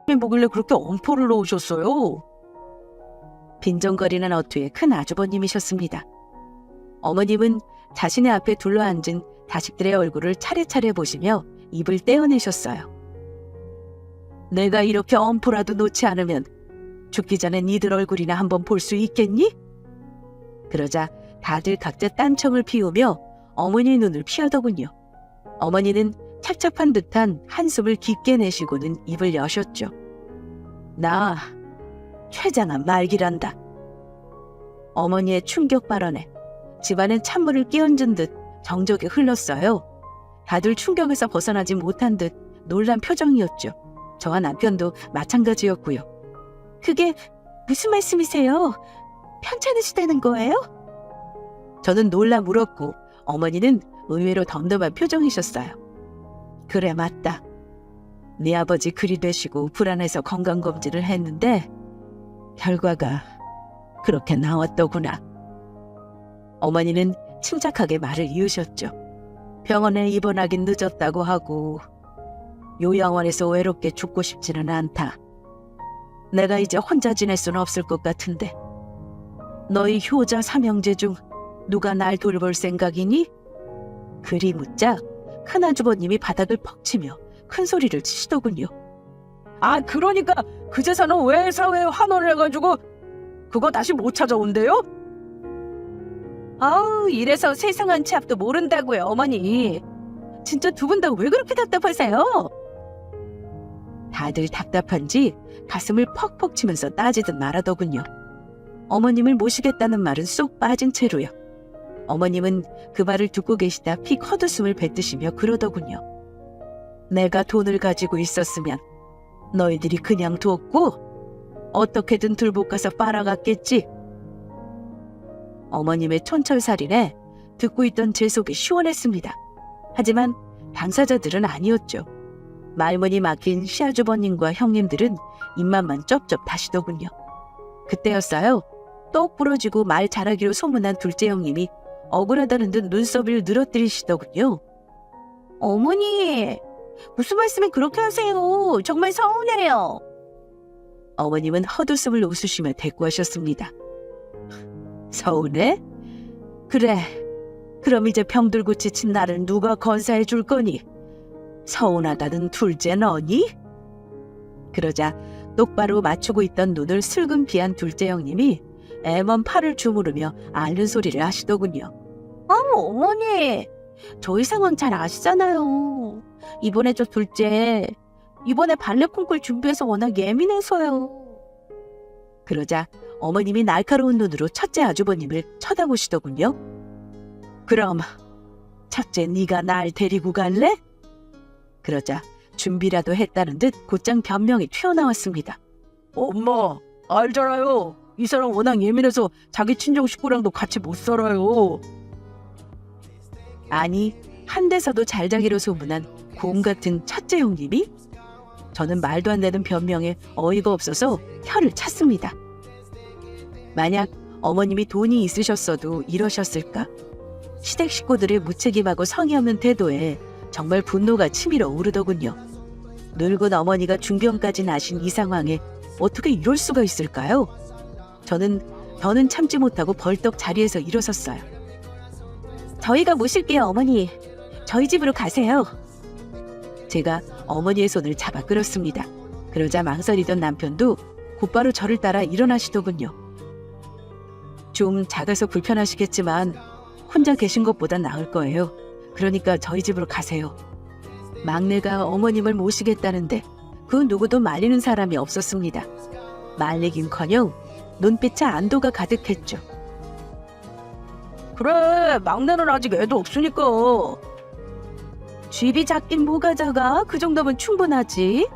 왜 뭐길래 그렇게 엄포를 넣으셨어요? 빈정거리는 어투의 큰 아주버님이셨습니다. 어머님은 자신의 앞에 둘러앉은 자식들의 얼굴을 차례차례 보시며 입을 떼어내셨어요. 내가 이렇게 엄포라도 놓지 않으면 죽기 전에 니들 얼굴이나 한번 볼 수 있겠니? 그러자 다들 각자 딴청을 피우며 어머니의 눈을 피하더군요. 어머니는 착잡한 듯한 한숨을 깊게 내쉬고는 입을 여셨죠. 나 최장한 말기란다. 어머니의 충격 발언에 집안은 찬물을 끼얹은 듯 정적이 흘렀어요. 다들 충격에서 벗어나지 못한 듯 놀란 표정이었죠. 저와 남편도 마찬가지였고요. 그게 무슨 말씀이세요? 편찮으시다는 거예요? 저는 놀라 물었고 어머니는 의외로 덤덤한 표정이셨어요. 그래, 맞다. 네 아버지 그리 되시고 불안해서 건강검진을 했는데 결과가 그렇게 나왔더구나. 어머니는 침착하게 말을 이으셨죠. 병원에 입원하긴 늦었다고 하고 요양원에서 외롭게 죽고 싶지는 않다. 내가 이제 혼자 지낼 수는 없을 것 같은데 너희 효자 삼형제 중 누가 날 돌볼 생각이니? 그리 묻자 큰아주버님이 바닥을 퍽 치며 큰 소리를 치시더군요. 아, 그러니까 그 재산은 왜 사회에 환원을 해가지고 그거 다시 못 찾아온대요? 아우, 이래서 세상 한 치 앞도 모른다고요, 어머니. 진짜 두 분 다 왜 그렇게 답답하세요? 다들 답답한지 가슴을 퍽퍽 치면서 따지듯 말하더군요. 어머님을 모시겠다는 말은 쏙 빠진 채로요. 어머님은 그 말을 듣고 계시다 피 헛웃음을 뱉으시며 그러더군요. 내가 돈을 가지고 있었으면 너희들이 그냥 두었고 어떻게든 들볶아서 빨아갔겠지. 어머님의 촌철살인에 듣고 있던 제 속이 시원했습니다. 하지만 당사자들은 아니었죠. 말문이 막힌 시아주버님과 형님들은 입맛만 쩝쩝 다시더군요. 그때였어요. 똑 부러지고 말 잘하기로 소문난 둘째 형님이 억울하다는 듯 눈썹을 늘어뜨리시더군요. 어머니, 무슨 말씀을 그렇게 하세요? 정말 서운해요. 어머님은 헛웃음을 웃으시며 대꾸하셨습니다. 서운해? 그래, 그럼 이제 병들고 지친 나를 누가 건사해 줄 거니? 서운하다는 둘째 너니? 그러자 똑바로 맞추고 있던 눈을 슬금 피한 둘째 형님이 애먼 팔을 주무르며 앓는 소리를 하시더군요. 어머니, 저희 상황 잘 아시잖아요. 이번에 저 둘째, 이번에 발레 콩쿨 준비해서 워낙 예민해서요. 그러자 어머님이 날카로운 눈으로 첫째 아주버님을 쳐다보시더군요. 그럼 첫째 네가 날 데리고 갈래? 그러자 준비라도 했다는 듯 곧장 변명이 튀어나왔습니다. 엄마, 알잖아요. 이 사람 워낙 예민해서 자기 친정 식구랑도 같이 못 살아요. 아니, 한 대서도 잘 자기로 소문난 곰 같은 첫째 형님이? 저는 말도 안 되는 변명에 어이가 없어서 혀를 찼습니다. 만약 어머님이 돈이 있으셨어도 이러셨을까? 시댁 식구들의 무책임하고 성의 없는 태도에 정말 분노가 치밀어 오르더군요. 늙은 어머니가 중병까지 나신 이 상황에 어떻게 이럴 수가 있을까요? 저는 더는 참지 못하고 벌떡 자리에서 일어섰어요. 저희가 모실게요, 어머니. 저희 집으로 가세요. 제가 어머니의 손을 잡아 끌었습니다. 그러자 망설이던 남편도 곧바로 저를 따라 일어나시더군요. 좀 작아서 불편하시겠지만 혼자 계신 것보단 나을 거예요. 그러니까 저희 집으로 가세요. 막내가 어머님을 모시겠다는데 그 누구도 말리는 사람이 없었습니다. 말리긴커녕 눈빛에 안도가 가득했죠. 그래, 막내는 아직 애도 없으니까. 집이 작긴 뭐가 작아? 그 정도면 충분하지.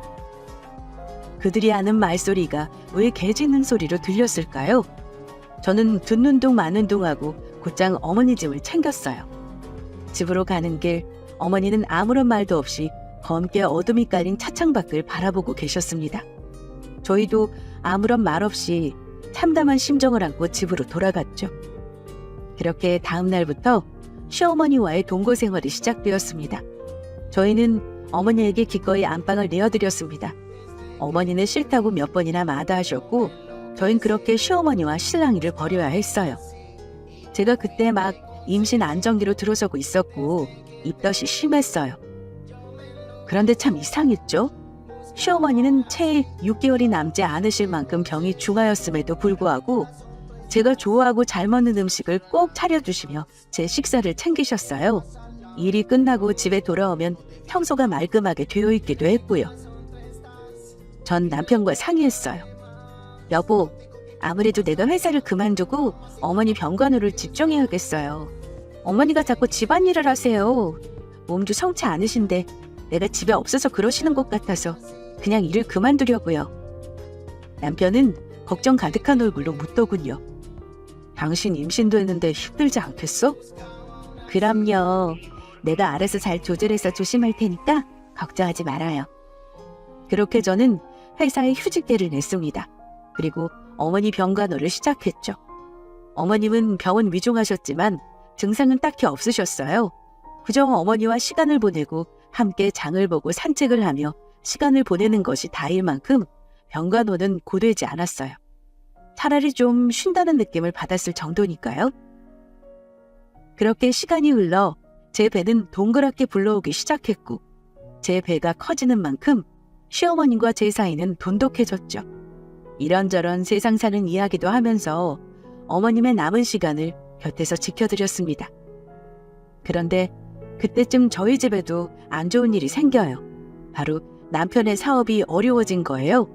그들이 아는 말소리가 왜 개 짖는 소리로 들렸을까요? 저는 듣는 둥 마는 둥 하고 곧장 어머니 집을 챙겼어요. 집으로 가는 길 어머니는 아무런 말도 없이 검게 어둠이 깔린 차창 밖을 바라보고 계셨습니다. 저희도 아무런 말 없이 참담한 심정을 안고 집으로 돌아갔죠. 그렇게 다음 날부터 시어머니와의 동거 생활이 시작되었습니다. 저희는 어머니에게 기꺼이 안방을 내어드렸습니다. 어머니는 싫다고 몇 번이나 마다하셨고 저흰 그렇게 시어머니와 실랑이를 벌여야 했어요. 제가 그때 막 임신 안정기로 들어서고 있었고 입덧이 심했어요. 그런데 참 이상했죠. 시어머니는 채 6개월이 남지 않으실 만큼 병이 중하였음에도 불구하고 제가 좋아하고 잘 먹는 음식을 꼭 차려주시며 제 식사를 챙기셨어요. 일이 끝나고 집에 돌아오면 청소가 말끔하게 되어 있기도 했고요. 전 남편과 상의했어요. 여보, 아무래도 내가 회사를 그만두고 어머니 병간호를 집중해야겠어요. 어머니가 자꾸 집안일을 하세요. 몸도 성치 않으신데 내가 집에 없어서 그러시는 것 같아서 그냥 일을 그만두려고요. 남편은 걱정 가득한 얼굴로 묻더군요. 당신 임신도 했는데 힘들지 않겠어? 그럼요. 내가 알아서 잘 조절해서 조심할 테니까 걱정하지 말아요. 그렇게 저는 회사에 휴직계를 냈습니다. 그리고 어머니 병간호를 시작했죠. 어머님은 병원 위중하셨지만 증상은 딱히 없으셨어요. 그저 어머니와 시간을 보내고 함께 장을 보고 산책을 하며 시간을 보내는 것이 다일 만큼 병간호는 고되지 않았어요. 차라리 좀 쉰다는 느낌을 받았을 정도니까요. 그렇게 시간이 흘러 제 배는 동그랗게 불러오기 시작했고 제 배가 커지는 만큼 시어머님과 제 사이는 돈독해졌죠. 이런저런 세상 사는 이야기도 하면서 어머님의 남은 시간을 곁에서 지켜드렸습니다. 그런데 그때쯤 저희 집에도 안 좋은 일이 생겨요. 바로 남편의 사업이 어려워진 거예요.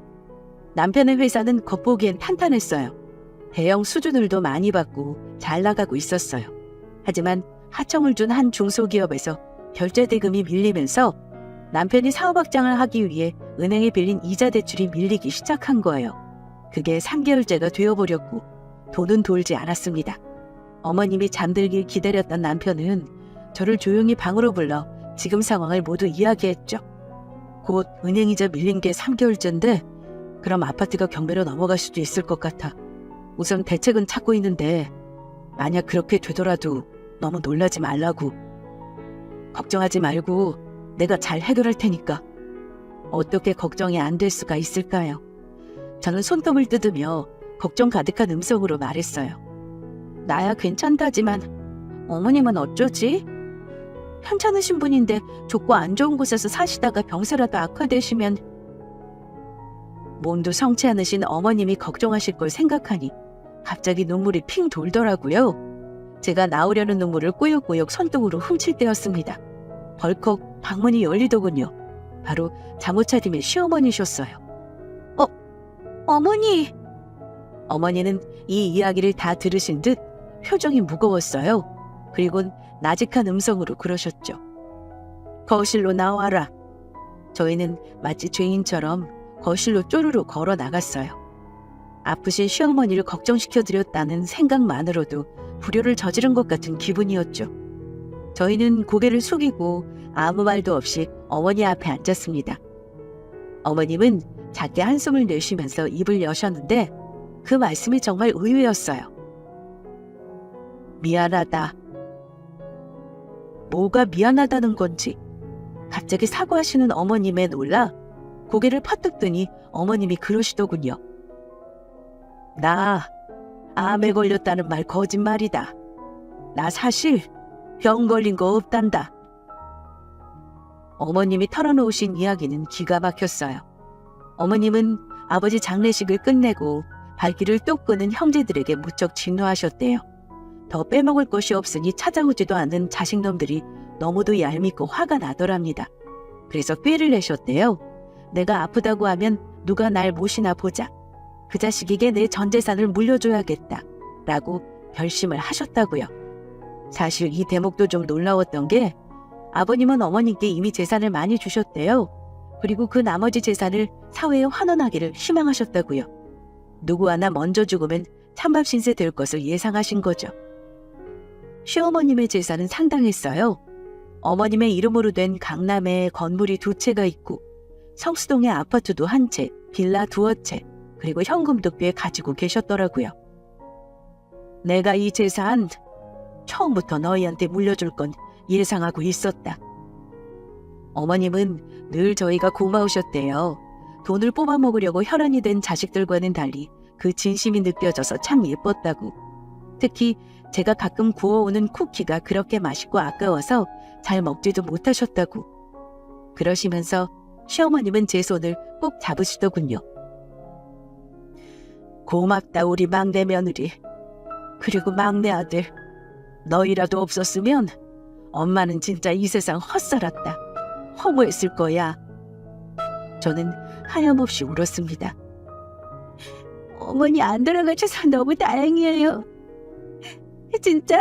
남편의 회사는 겉보기엔 탄탄했어요. 대형 수주들도 많이 받고 잘 나가고 있었어요. 하지만 하청을 준 한 중소기업에서 결제 대금이 밀리면서 남편이 사업 확장을 하기 위해 은행에 빌린 이자 대출이 밀리기 시작한 거예요. 그게 3개월째가 되어버렸고 돈은 돌지 않았습니다. 어머님이 잠들길 기다렸던 남편은 저를 조용히 방으로 불러 지금 상황을 모두 이야기했죠. 곧 은행이자 밀린 게 3개월째인데 그럼 아파트가 경매로 넘어갈 수도 있을 것 같아. 우선 대책은 찾고 있는데 만약 그렇게 되더라도 너무 놀라지 말라고. 걱정하지 말고 내가 잘 해결할 테니까. 어떻게 걱정이 안 될 수가 있을까요? 저는 손톱을 뜯으며 걱정 가득한 음성으로 말했어요. 나야 괜찮다지만 어머님은 어쩌지? 편찮으신 분인데 좋고 안 좋은 곳에서 사시다가 병세라도 악화되시면. 몸도 성치 않으신 어머님이 걱정하실 걸 생각하니 갑자기 눈물이 핑 돌더라고요. 제가 나오려는 눈물을 꾸역꾸역 손등으로 훔칠 때였습니다. 벌컥 방문이 열리더군요. 바로 잠옷 차림의 시어머니셨어요. 어머니! 어머니는 이 이야기를 다 들으신 듯 표정이 무거웠어요. 그리곤 나직한 음성으로 그러셨죠. 거실로 나와라. 저희는 마치 죄인처럼 거실로 쪼르르 걸어 나갔어요. 아프신 시어머니를 걱정시켜드렸다는 생각만으로도 불효를 저지른 것 같은 기분이었죠. 저희는 고개를 숙이고 아무 말도 없이 어머니 앞에 앉았습니다. 어머님은 작게 한숨을 내쉬면서 입을 여셨는데 그 말씀이 정말 의외였어요. 미안하다. 뭐가 미안하다는 건지 갑자기 사과하시는 어머님에 놀라 고개를 퍼뜩 드니 어머님이 그러시더군요. 나 암에 걸렸다는 말 거짓말이다. 나 사실 병 걸린 거 없단다. 어머님이 털어놓으신 이야기는 기가 막혔어요. 어머님은 아버지 장례식을 끝내고 발길을 뚝 끄는 형제들에게 무척 진노하셨대요. 더 빼먹을 것이 없으니 찾아오지도 않는 자식놈들이 너무도 얄밉고 화가 나더랍니다. 그래서 꾀를 내셨대요. 내가 아프다고 하면 누가 날 모시나 보자. 그 자식에게 내 전 재산을 물려줘야겠다. 라고 결심을 하셨다고요. 사실 이 대목도 좀 놀라웠던 게 아버님은 어머님께 이미 재산을 많이 주셨대요. 그리고 그 나머지 재산을 사회에 환원하기를 희망하셨다고요. 누구 하나 먼저 죽으면 찬밥 신세 될 것을 예상하신 거죠. 시어머님의 재산은 상당했어요. 어머님의 이름으로 된 강남에 건물이 2채가 있고 성수동에 아파트도 1채, 빌라 2채, 그리고 현금도 꽤 가지고 계셨더라고요. 내가 이 재산 처음부터 너희한테 물려줄 건 예상하고 있었다. 어머님은 늘 저희가 고마우셨대요. 돈을 뽑아먹으려고 혈안이 된 자식들과는 달리 그 진심이 느껴져서 참 예뻤다고. 특히 제가 가끔 구워오는 쿠키가 그렇게 맛있고 아까워서 잘 먹지도 못하셨다고. 그러시면서 시어머님은 제 손을 꼭 잡으시더군요. 고맙다 우리 막내 며느리. 그리고 막내 아들. 너희라도 없었으면 엄마는 진짜 이 세상 헛살았다. 허무했을 거야. 저는 하염없이 울었습니다. 어머니 안 돌아가셔서 너무 다행이에요. 진짜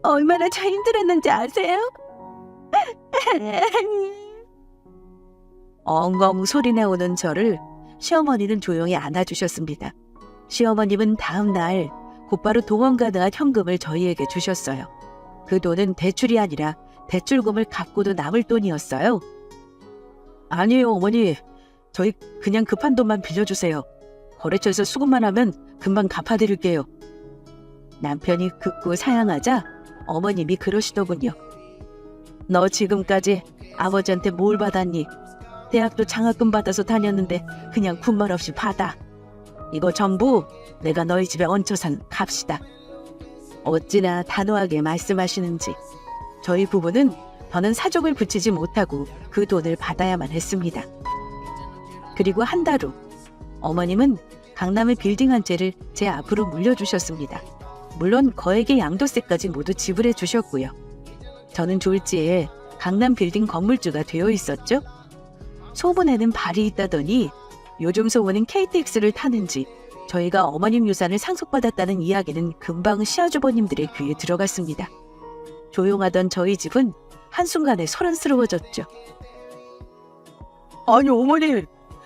얼마나 저 힘들었는지 아세요? 엉엉 소리 내오는 저를 시어머니는 조용히 안아주셨습니다. 시어머님은 다음 날 곧바로 동원 가능한 현금을 저희에게 주셨어요. 그 돈은 대출이 아니라 대출금을 갚고도 남을 돈이었어요. 아니에요 어머니. 저희 그냥 급한 돈만 빌려주세요. 거래처에서 수급만 하면 금방 갚아드릴게요. 남편이 극구 사양하자 어머님이 그러시더군요. 너 지금까지 아버지한테 뭘 받았니? 대학도 장학금 받아서 다녔는데 그냥 군말 없이 받아. 이거 전부 내가 너희 집에 얹혀 산 값이다. 어찌나 단호하게 말씀하시는지. 저희 부부는 더는 사족을 붙이지 못하고 그 돈을 받아야만 했습니다. 그리고 한 달 후 어머님은 강남의 빌딩 한 채를 제 앞으로 물려주셨습니다. 물론 거액의 양도세까지 모두 지불해 주셨고요. 저는 졸지에 강남 빌딩 건물주가 되어 있었죠. 소문에는 발이 있다더니 요즘 소문은 KTX를 타는지 저희가 어머님 유산을 상속받았다는 이야기는 금방 시아주버님들의 귀에 들어갔습니다. 조용하던 저희 집은 한순간에 소란스러워졌죠. 아니 어머니,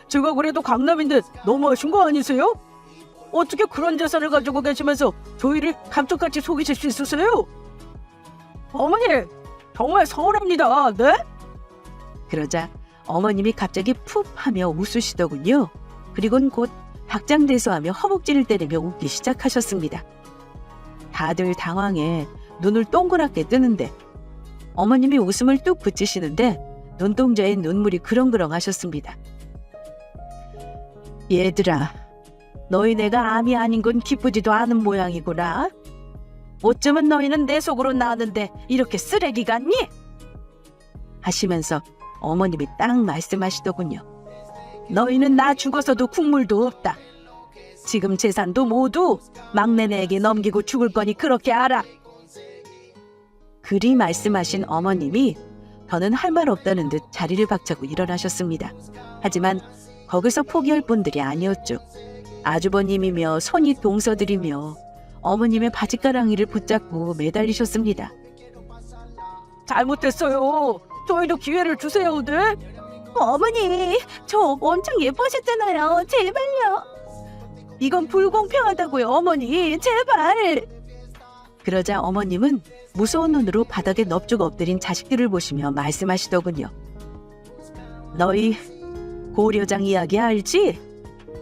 제가 그래도 강남인데 너무하신 거 아니세요? 어떻게 그런 재산을 가지고 계시면서 저희를 감쪽같이 속이실 수 있으세요? 어머니, 정말 서운합니다. 네? 그러자 어머님이 갑자기 푹 하며 웃으시더군요. 그리곤 곧 박장대소하며 허벅지를 때리며 웃기 시작하셨습니다. 다들 당황해 눈을 동그랗게 뜨는데 어머님이 웃음을 뚝 붙이시는데 눈동자에 눈물이 그렁그렁 하셨습니다. 얘들아, 너희네가 암이 아닌 건 기쁘지도 않은 모양이구나. 어쩌면 너희는 내 속으로 나왔는데 이렇게 쓰레기 같니? 하시면서 어머님이 딱 말씀하시더군요. 너희는 나 죽어서도 국물도 없다. 지금 재산도 모두 막내네에게 넘기고 죽을 거니 그렇게 알아. 그리 말씀하신 어머님이 더는 할 말 없다는 듯 자리를 박차고 일어나셨습니다. 하지만 거기서 포기할 분들이 아니었죠. 아주버님이며 손이 동서들이며 어머님의 바지가랑이를 붙잡고 매달리셨습니다. 잘못했어요. 저희도 기회를 주세요. 네? 어머니, 저 엄청 예뻐하셨잖아요. 제발요. 이건 불공평하다고요. 어머니, 제발. 그러자 어머님은 무서운 눈으로 바닥에 넙죽 엎드린 자식들을 보시며 말씀하시더군요. 너희 고려장 이야기 알지?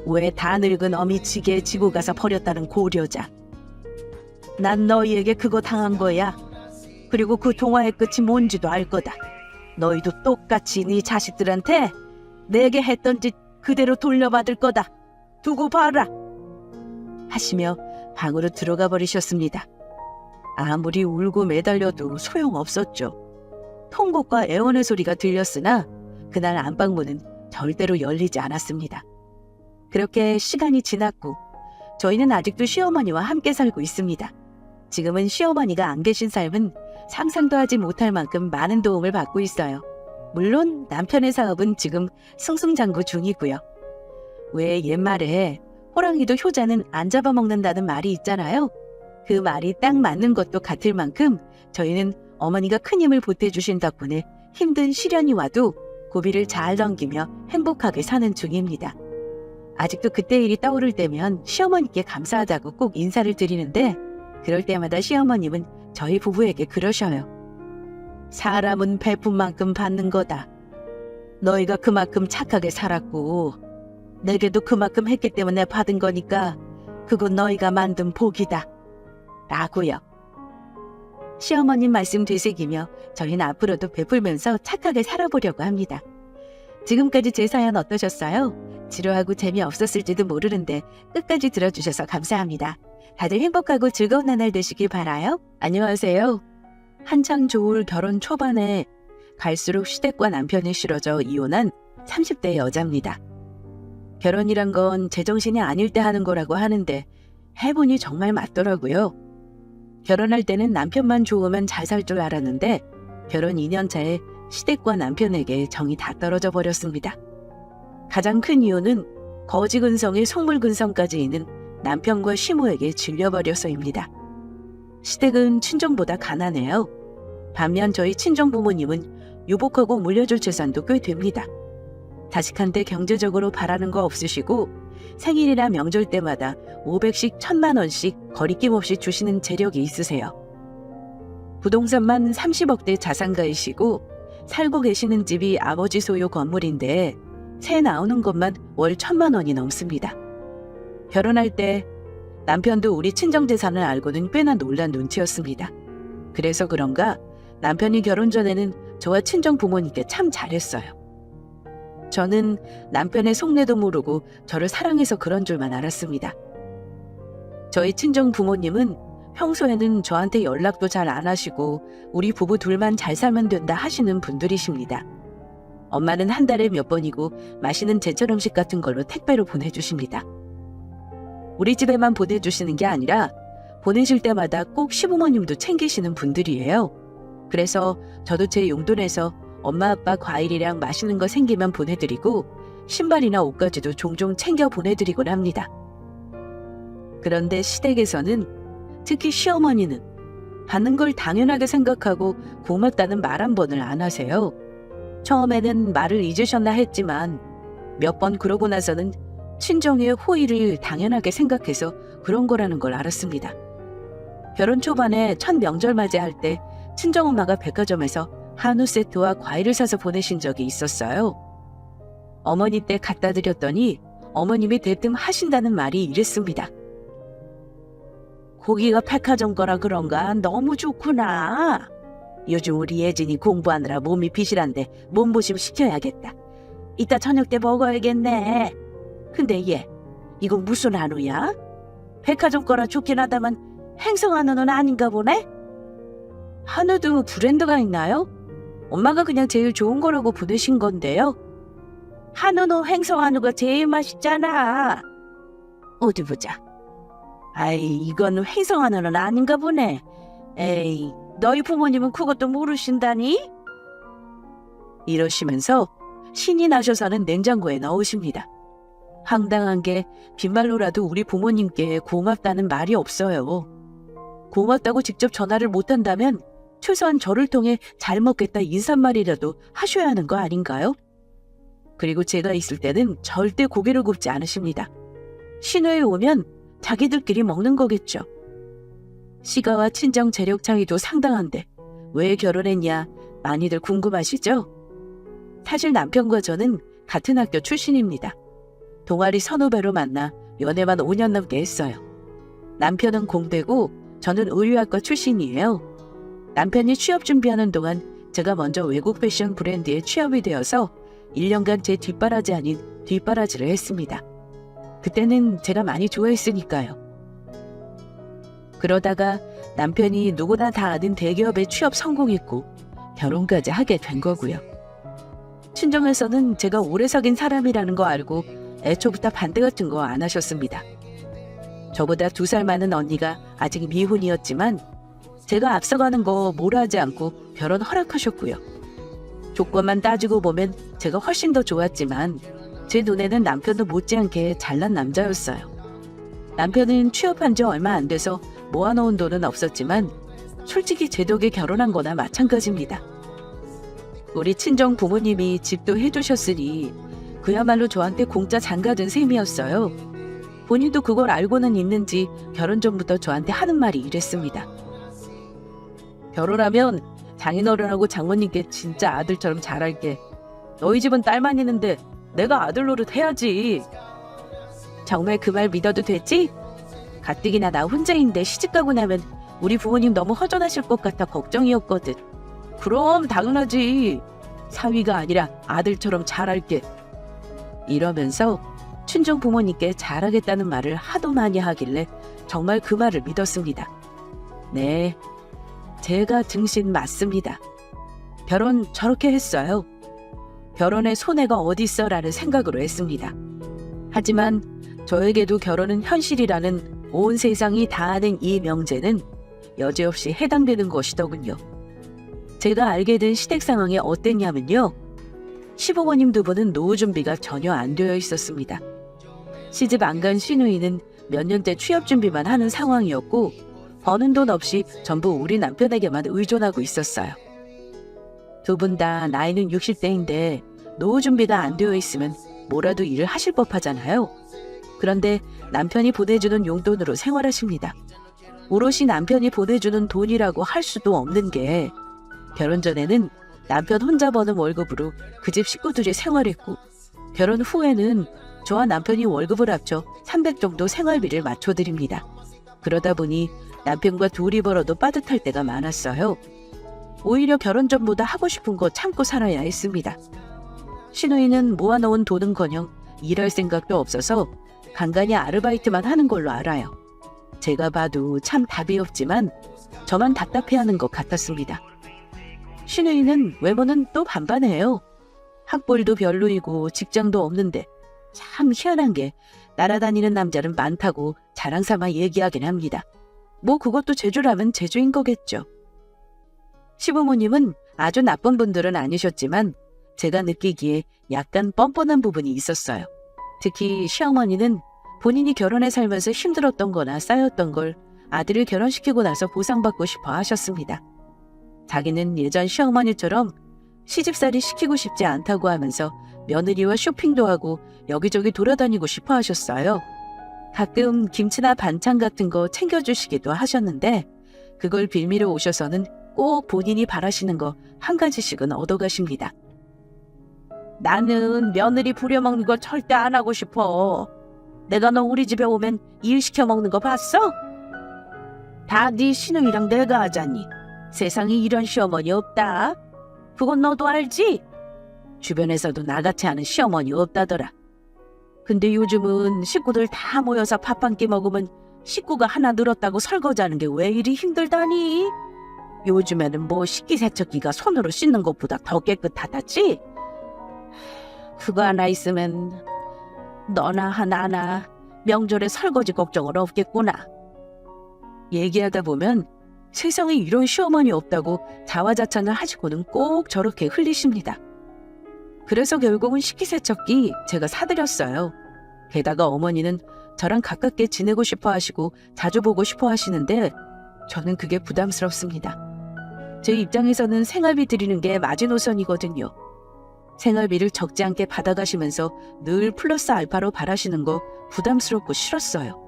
왜 다 늙은 어미 지게에 지고 가서 버렸다는 고려장. 난 너희에게 그거 당한 거야. 그리고 그 동화의 끝이 뭔지도 알 거다. 너희도 똑같이 네 자식들한테 내게 했던 짓 그대로 돌려받을 거다. 두고 봐라. 하시며 방으로 들어가 버리셨습니다. 아무리 울고 매달려도 소용없었죠. 통곡과 애원의 소리가 들렸으나 그날 안방문은 절대로 열리지 않았습니다. 그렇게 시간이 지났고 저희는 아직도 시어머니와 함께 살고 있습니다. 지금은 시어머니가 안 계신 삶은 상상도 하지 못할 만큼 많은 도움을 받고 있어요. 물론 남편의 사업은 지금 승승장구 중이고요. 왜 옛말에 호랑이도 효자는 안 잡아먹는다는 말이 있잖아요. 그 말이 딱 맞는 것도 같을 만큼 저희는 어머니가 큰 힘을 보태주신 덕분에 힘든 시련이 와도 고비를 잘 넘기며 행복하게 사는 중입니다. 아직도 그때 일이 떠오를 때면 시어머니께 감사하다고 꼭 인사를 드리는데 그럴 때마다 시어머님은 저희 부부에게 그러셔요. 사람은 베푼 만큼 받는 거다. 너희가 그만큼 착하게 살았고 내게도 그만큼 했기 때문에 받은 거니까 그건 너희가 만든 복이다. 라고요. 시어머님 말씀 되새기며 저희는 앞으로도 베풀면서 착하게 살아보려고 합니다. 지금까지 제 사연 어떠셨어요? 지루하고 재미없었을지도 모르는데 끝까지 들어주셔서 감사합니다. 다들 행복하고 즐거운 나날 되시길 바라요. 안녕하세요. 한창 좋을 결혼 초반에 갈수록 시댁과 남편이 싫어져 이혼한 30대 여자입니다. 결혼이란 건 제정신이 아닐 때 하는 거라고 하는데 해보니 정말 맞더라고요. 결혼할 때는 남편만 좋으면 잘 살 줄 알았는데 결혼 2년 차에 시댁과 남편에게 정이 다 떨어져 버렸습니다. 가장 큰 이유는 거지근성에 속물근성까지 있는 남편과 시모에게 질려버려서입니다. 시댁은 친정보다 가난해요. 반면 저희 친정 부모님은 유복하고 물려줄 재산도 꽤 됩니다. 자식한테 경제적으로 바라는 거 없으시고 생일이나 명절 때마다 500씩 1000만 원씩 거리낌 없이 주시는 재력이 있으세요. 부동산만 30억대 자산가이시고 살고 계시는 집이 아버지 소유 건물인데 새 나오는 것만 월 1000만 원이 넘습니다. 결혼할 때 남편도 우리 친정 재산을 알고는 꽤나 놀란 눈치였습니다. 그래서 그런가 남편이 결혼 전에는 저와 친정 부모님께 참 잘했어요. 저는 남편의 속내도 모르고 저를 사랑해서 그런 줄만 알았습니다. 저희 친정 부모님은 평소에는 저한테 연락도 잘 안 하시고 우리 부부 둘만 잘 살면 된다 하시는 분들이십니다. 엄마는 한 달에 몇 번이고 맛있는 제철 음식 같은 걸로 택배로 보내주십니다. 우리 집에만 보내주시는 게 아니라 보내실 때마다 꼭 시부모님도 챙기시는 분들이에요. 그래서 저도 제 용돈에서 엄마 아빠 과일이랑 맛있는 거 생기면 보내드리고 신발이나 옷까지도 종종 챙겨 보내드리곤 합니다. 그런데 시댁에서는 특히 시어머니는 받는 걸 당연하게 생각하고 고맙다는 말 한 번을 안 하세요. 처음에는 말을 잊으셨나 했지만 몇 번 그러고 나서는 친정의 호의를 당연하게 생각해서 그런 거라는 걸 알았습니다. 결혼 초반에 첫 명절 맞이할 때 친정엄마가 백화점에서 한우 세트와 과일을 사서 보내신 적이 있었어요. 어머니 때 갖다 드렸더니 어머님이 대뜸 하신다는 말이 이랬습니다. 고기가 백화점 거라 그런가 너무 좋구나. 요즘 우리 예진이 공부하느라 몸이 비실한데 몸보심 시켜야겠다. 이따 저녁 때 먹어야겠네. 근데 얘, 이건 무슨 한우야? 백화점 거라 좋긴 하다만 행성 한우는 아닌가 보네? 한우도 브랜드가 있나요? 엄마가 그냥 제일 좋은 거라고 보내신 건데요. 한우는 행성 한우가 제일 맛있잖아. 어디 보자. 아이, 이건 행성 한우는 아닌가 보네. 에이, 너희 부모님은 그것도 모르신다니? 이러시면서 신이 나셔서는 냉장고에 넣으십니다. 황당한 게 빈말로라도 우리 부모님께 고맙다는 말이 없어요. 고맙다고 직접 전화를 못한다면 최소한 저를 통해 잘 먹겠다 인사말이라도 하셔야 하는 거 아닌가요? 그리고 제가 있을 때는 절대 고기를 굽지 않으십니다. 신우에 오면 자기들끼리 먹는 거겠죠. 시가와 친정 재력 차이도 상당한데 왜 결혼했냐 많이들 궁금하시죠? 사실 남편과 저는 같은 학교 출신입니다. 동아리 선후배로 만나 연애만 5년 넘게 했어요. 남편은 공대고 저는 의류학과 출신이에요. 남편이 취업 준비하는 동안 제가 먼저 외국 패션 브랜드에 취업이 되어서 1년간 제 뒷바라지 아닌 뒷바라지를 했습니다. 그때는 제가 많이 좋아했으니까요. 그러다가 남편이 누구나 다 아는 대기업에 취업 성공했고 결혼까지 하게 된 거고요. 친정에서는 제가 오래 사귄 사람이라는 거 알고 애초부터 반대 같은 거 안 하셨습니다. 저보다 2살 많은 언니가 아직 미혼이었지만 제가 앞서가는 거 뭐라 하지 않고 결혼 허락하셨고요. 조건만 따지고 보면 제가 훨씬 더 좋았지만 제 눈에는 남편도 못지않게 잘난 남자였어요. 남편은 취업한 지 얼마 안 돼서 모아놓은 돈은 없었지만 솔직히 제 덕에 결혼한 거나 마찬가지입니다. 우리 친정 부모님이 집도 해주셨으니 그야말로 저한테 공짜 장가든 셈이었어요. 본인도 그걸 알고는 있는지 결혼 전부터 저한테 하는 말이 이랬습니다. 결혼하면 장인어른하고 장모님께 진짜 아들처럼 잘할게. 너희 집은 딸만 있는데 내가 아들 노릇 해야지. 정말 그 말 믿어도 되지? 가뜩이나 나 혼자인데 시집가고 나면 우리 부모님 너무 허전하실 것 같아 걱정이었거든. 그럼 당연하지. 사위가 아니라 아들처럼 잘할게. 이러면서 친정 부모님께 잘하겠다는 말을 하도 많이 하길래 정말 그 말을 믿었습니다. 네, 제가 등신 맞습니다. 결혼 저렇게 했어요. 결혼에 손해가 어딨어 라는 생각으로 했습니다. 하지만 저에게도 결혼은 현실이라는 온 세상이 다 아는 이 명제는 여지없이 해당되는 것이더군요. 제가 알게 된 시댁 상황이 어땠냐면요. 시부모님 두 분은 노후 준비가 전혀 안 되어 있었습니다. 시집 안 간 시누이는 몇 년째 취업 준비만 하는 상황이었고 버는 돈 없이 전부 우리 남편에게만 의존하고 있었어요. 두 분 다 나이는 60대인데 노후 준비가 안 되어 있으면 뭐라도 일을 하실 법하잖아요. 그런데 남편이 보내주는 용돈으로 생활하십니다. 오롯이 남편이 보내주는 돈이라고 할 수도 없는 게 결혼 전에는 남편 혼자 버는 월급으로 그 집 식구들이 생활했고 결혼 후에는 저와 남편이 월급을 합쳐 300 정도 생활비를 맞춰드립니다. 그러다 보니 남편과 둘이 벌어도 빠듯할 때가 많았어요. 오히려 결혼 전보다 하고 싶은 거 참고 살아야 했습니다. 시누이는 모아놓은 돈은커녕 일할 생각도 없어서 간간히 아르바이트만 하는 걸로 알아요. 제가 봐도 참 답이 없지만 저만 답답해하는 것 같았습니다. 시누이는 외모는 또 반반해요. 학벌도 별로이고 직장도 없는데 참 희한한 게 날아다니는 남자는 많다고 자랑삼아 얘기하긴 합니다. 뭐 그것도 제주라면 제주인 거겠죠. 시부모님은 아주 나쁜 분들은 아니셨지만 제가 느끼기에 약간 뻔뻔한 부분이 있었어요. 특히 시어머니는 본인이 결혼해 살면서 힘들었던 거나 쌓였던 걸 아들을 결혼시키고 나서 보상받고 싶어 하셨습니다. 자기는 예전 시어머니처럼 시집살이 시키고 싶지 않다고 하면서 며느리와 쇼핑도 하고 여기저기 돌아다니고 싶어 하셨어요. 가끔 김치나 반찬 같은 거 챙겨주시기도 하셨는데 그걸 빌미로 오셔서는 꼭 본인이 바라시는 거 한 가지씩은 얻어가십니다. 나는 며느리 부려먹는 거 절대 안 하고 싶어. 내가 너 우리 집에 오면 일 시켜 먹는 거 봤어? 다 네 시누이랑 내가 하자니. 세상에 이런 시어머니 없다. 그건 너도 알지? 주변에서도 나같이 하는 시어머니 없다더라. 근데 요즘은 식구들 다 모여서 밥 한 끼 먹으면 식구가 하나 늘었다고 설거지하는 게 왜 이리 힘들다니? 요즘에는 뭐 식기세척기가 손으로 씻는 것보다 더 깨끗하다지? 그거 하나 있으면 너나 하나나 명절에 설거지 걱정은 없겠구나. 얘기하다 보면 세상에 이런 시어머니 없다고 자화자찬을 하시고는 꼭 저렇게 흘리십니다. 그래서 결국은 식기세척기 제가 사드렸어요. 게다가 어머니는 저랑 가깝게 지내고 싶어 하시고 자주 보고 싶어 하시는데 저는 그게 부담스럽습니다. 제 입장에서는 생활비 드리는 게 마지노선이거든요. 생활비를 적지 않게 받아가시면서 늘 플러스 알파로 바라시는 거 부담스럽고 싫었어요.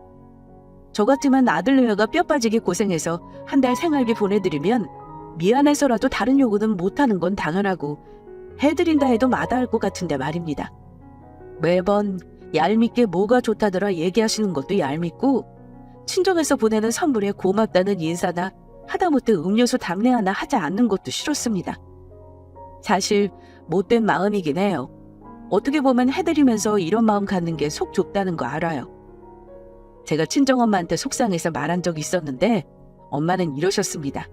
저 같으면 아들녀가 뼈 빠지게 고생해서 한 달 생활비 보내드리면 미안해서라도 다른 요구는 못하는 건 당연하고 해드린다 해도 마다할 것 같은데 말입니다. 매번 얄밉게 뭐가 좋다더라 얘기하시는 것도 얄밉고 친정에서 보내는 선물에 고맙다는 인사나 하다못해 음료수 답례 하나 하지 않는 것도 싫었습니다. 사실 못된 마음이긴 해요. 어떻게 보면 해드리면서 이런 마음 갖는 게 속 좁다는 거 알아요. 제가 친정엄마한테 속상해서 말한 적이 있었는데 엄마는 이러셨습니다.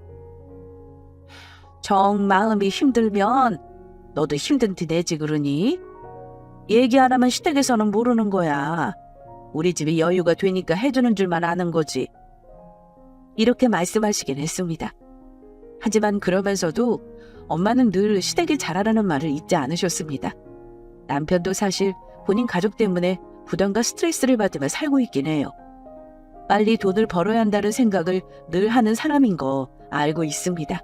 정 마음이 힘들면 너도 힘든 티 내지 그러니? 얘기 안 하면 시댁에서는 모르는 거야. 우리 집이 여유가 되니까 해주는 줄만 아는 거지. 이렇게 말씀하시긴 했습니다. 하지만 그러면서도 엄마는 늘 시댁이 잘하라는 말을 잊지 않으셨습니다. 남편도 사실 본인 가족 때문에 부담과 스트레스를 받으며 살고 있긴 해요. 빨리 돈을 벌어야 한다는 생각을 늘 하는 사람인 거 알고 있습니다.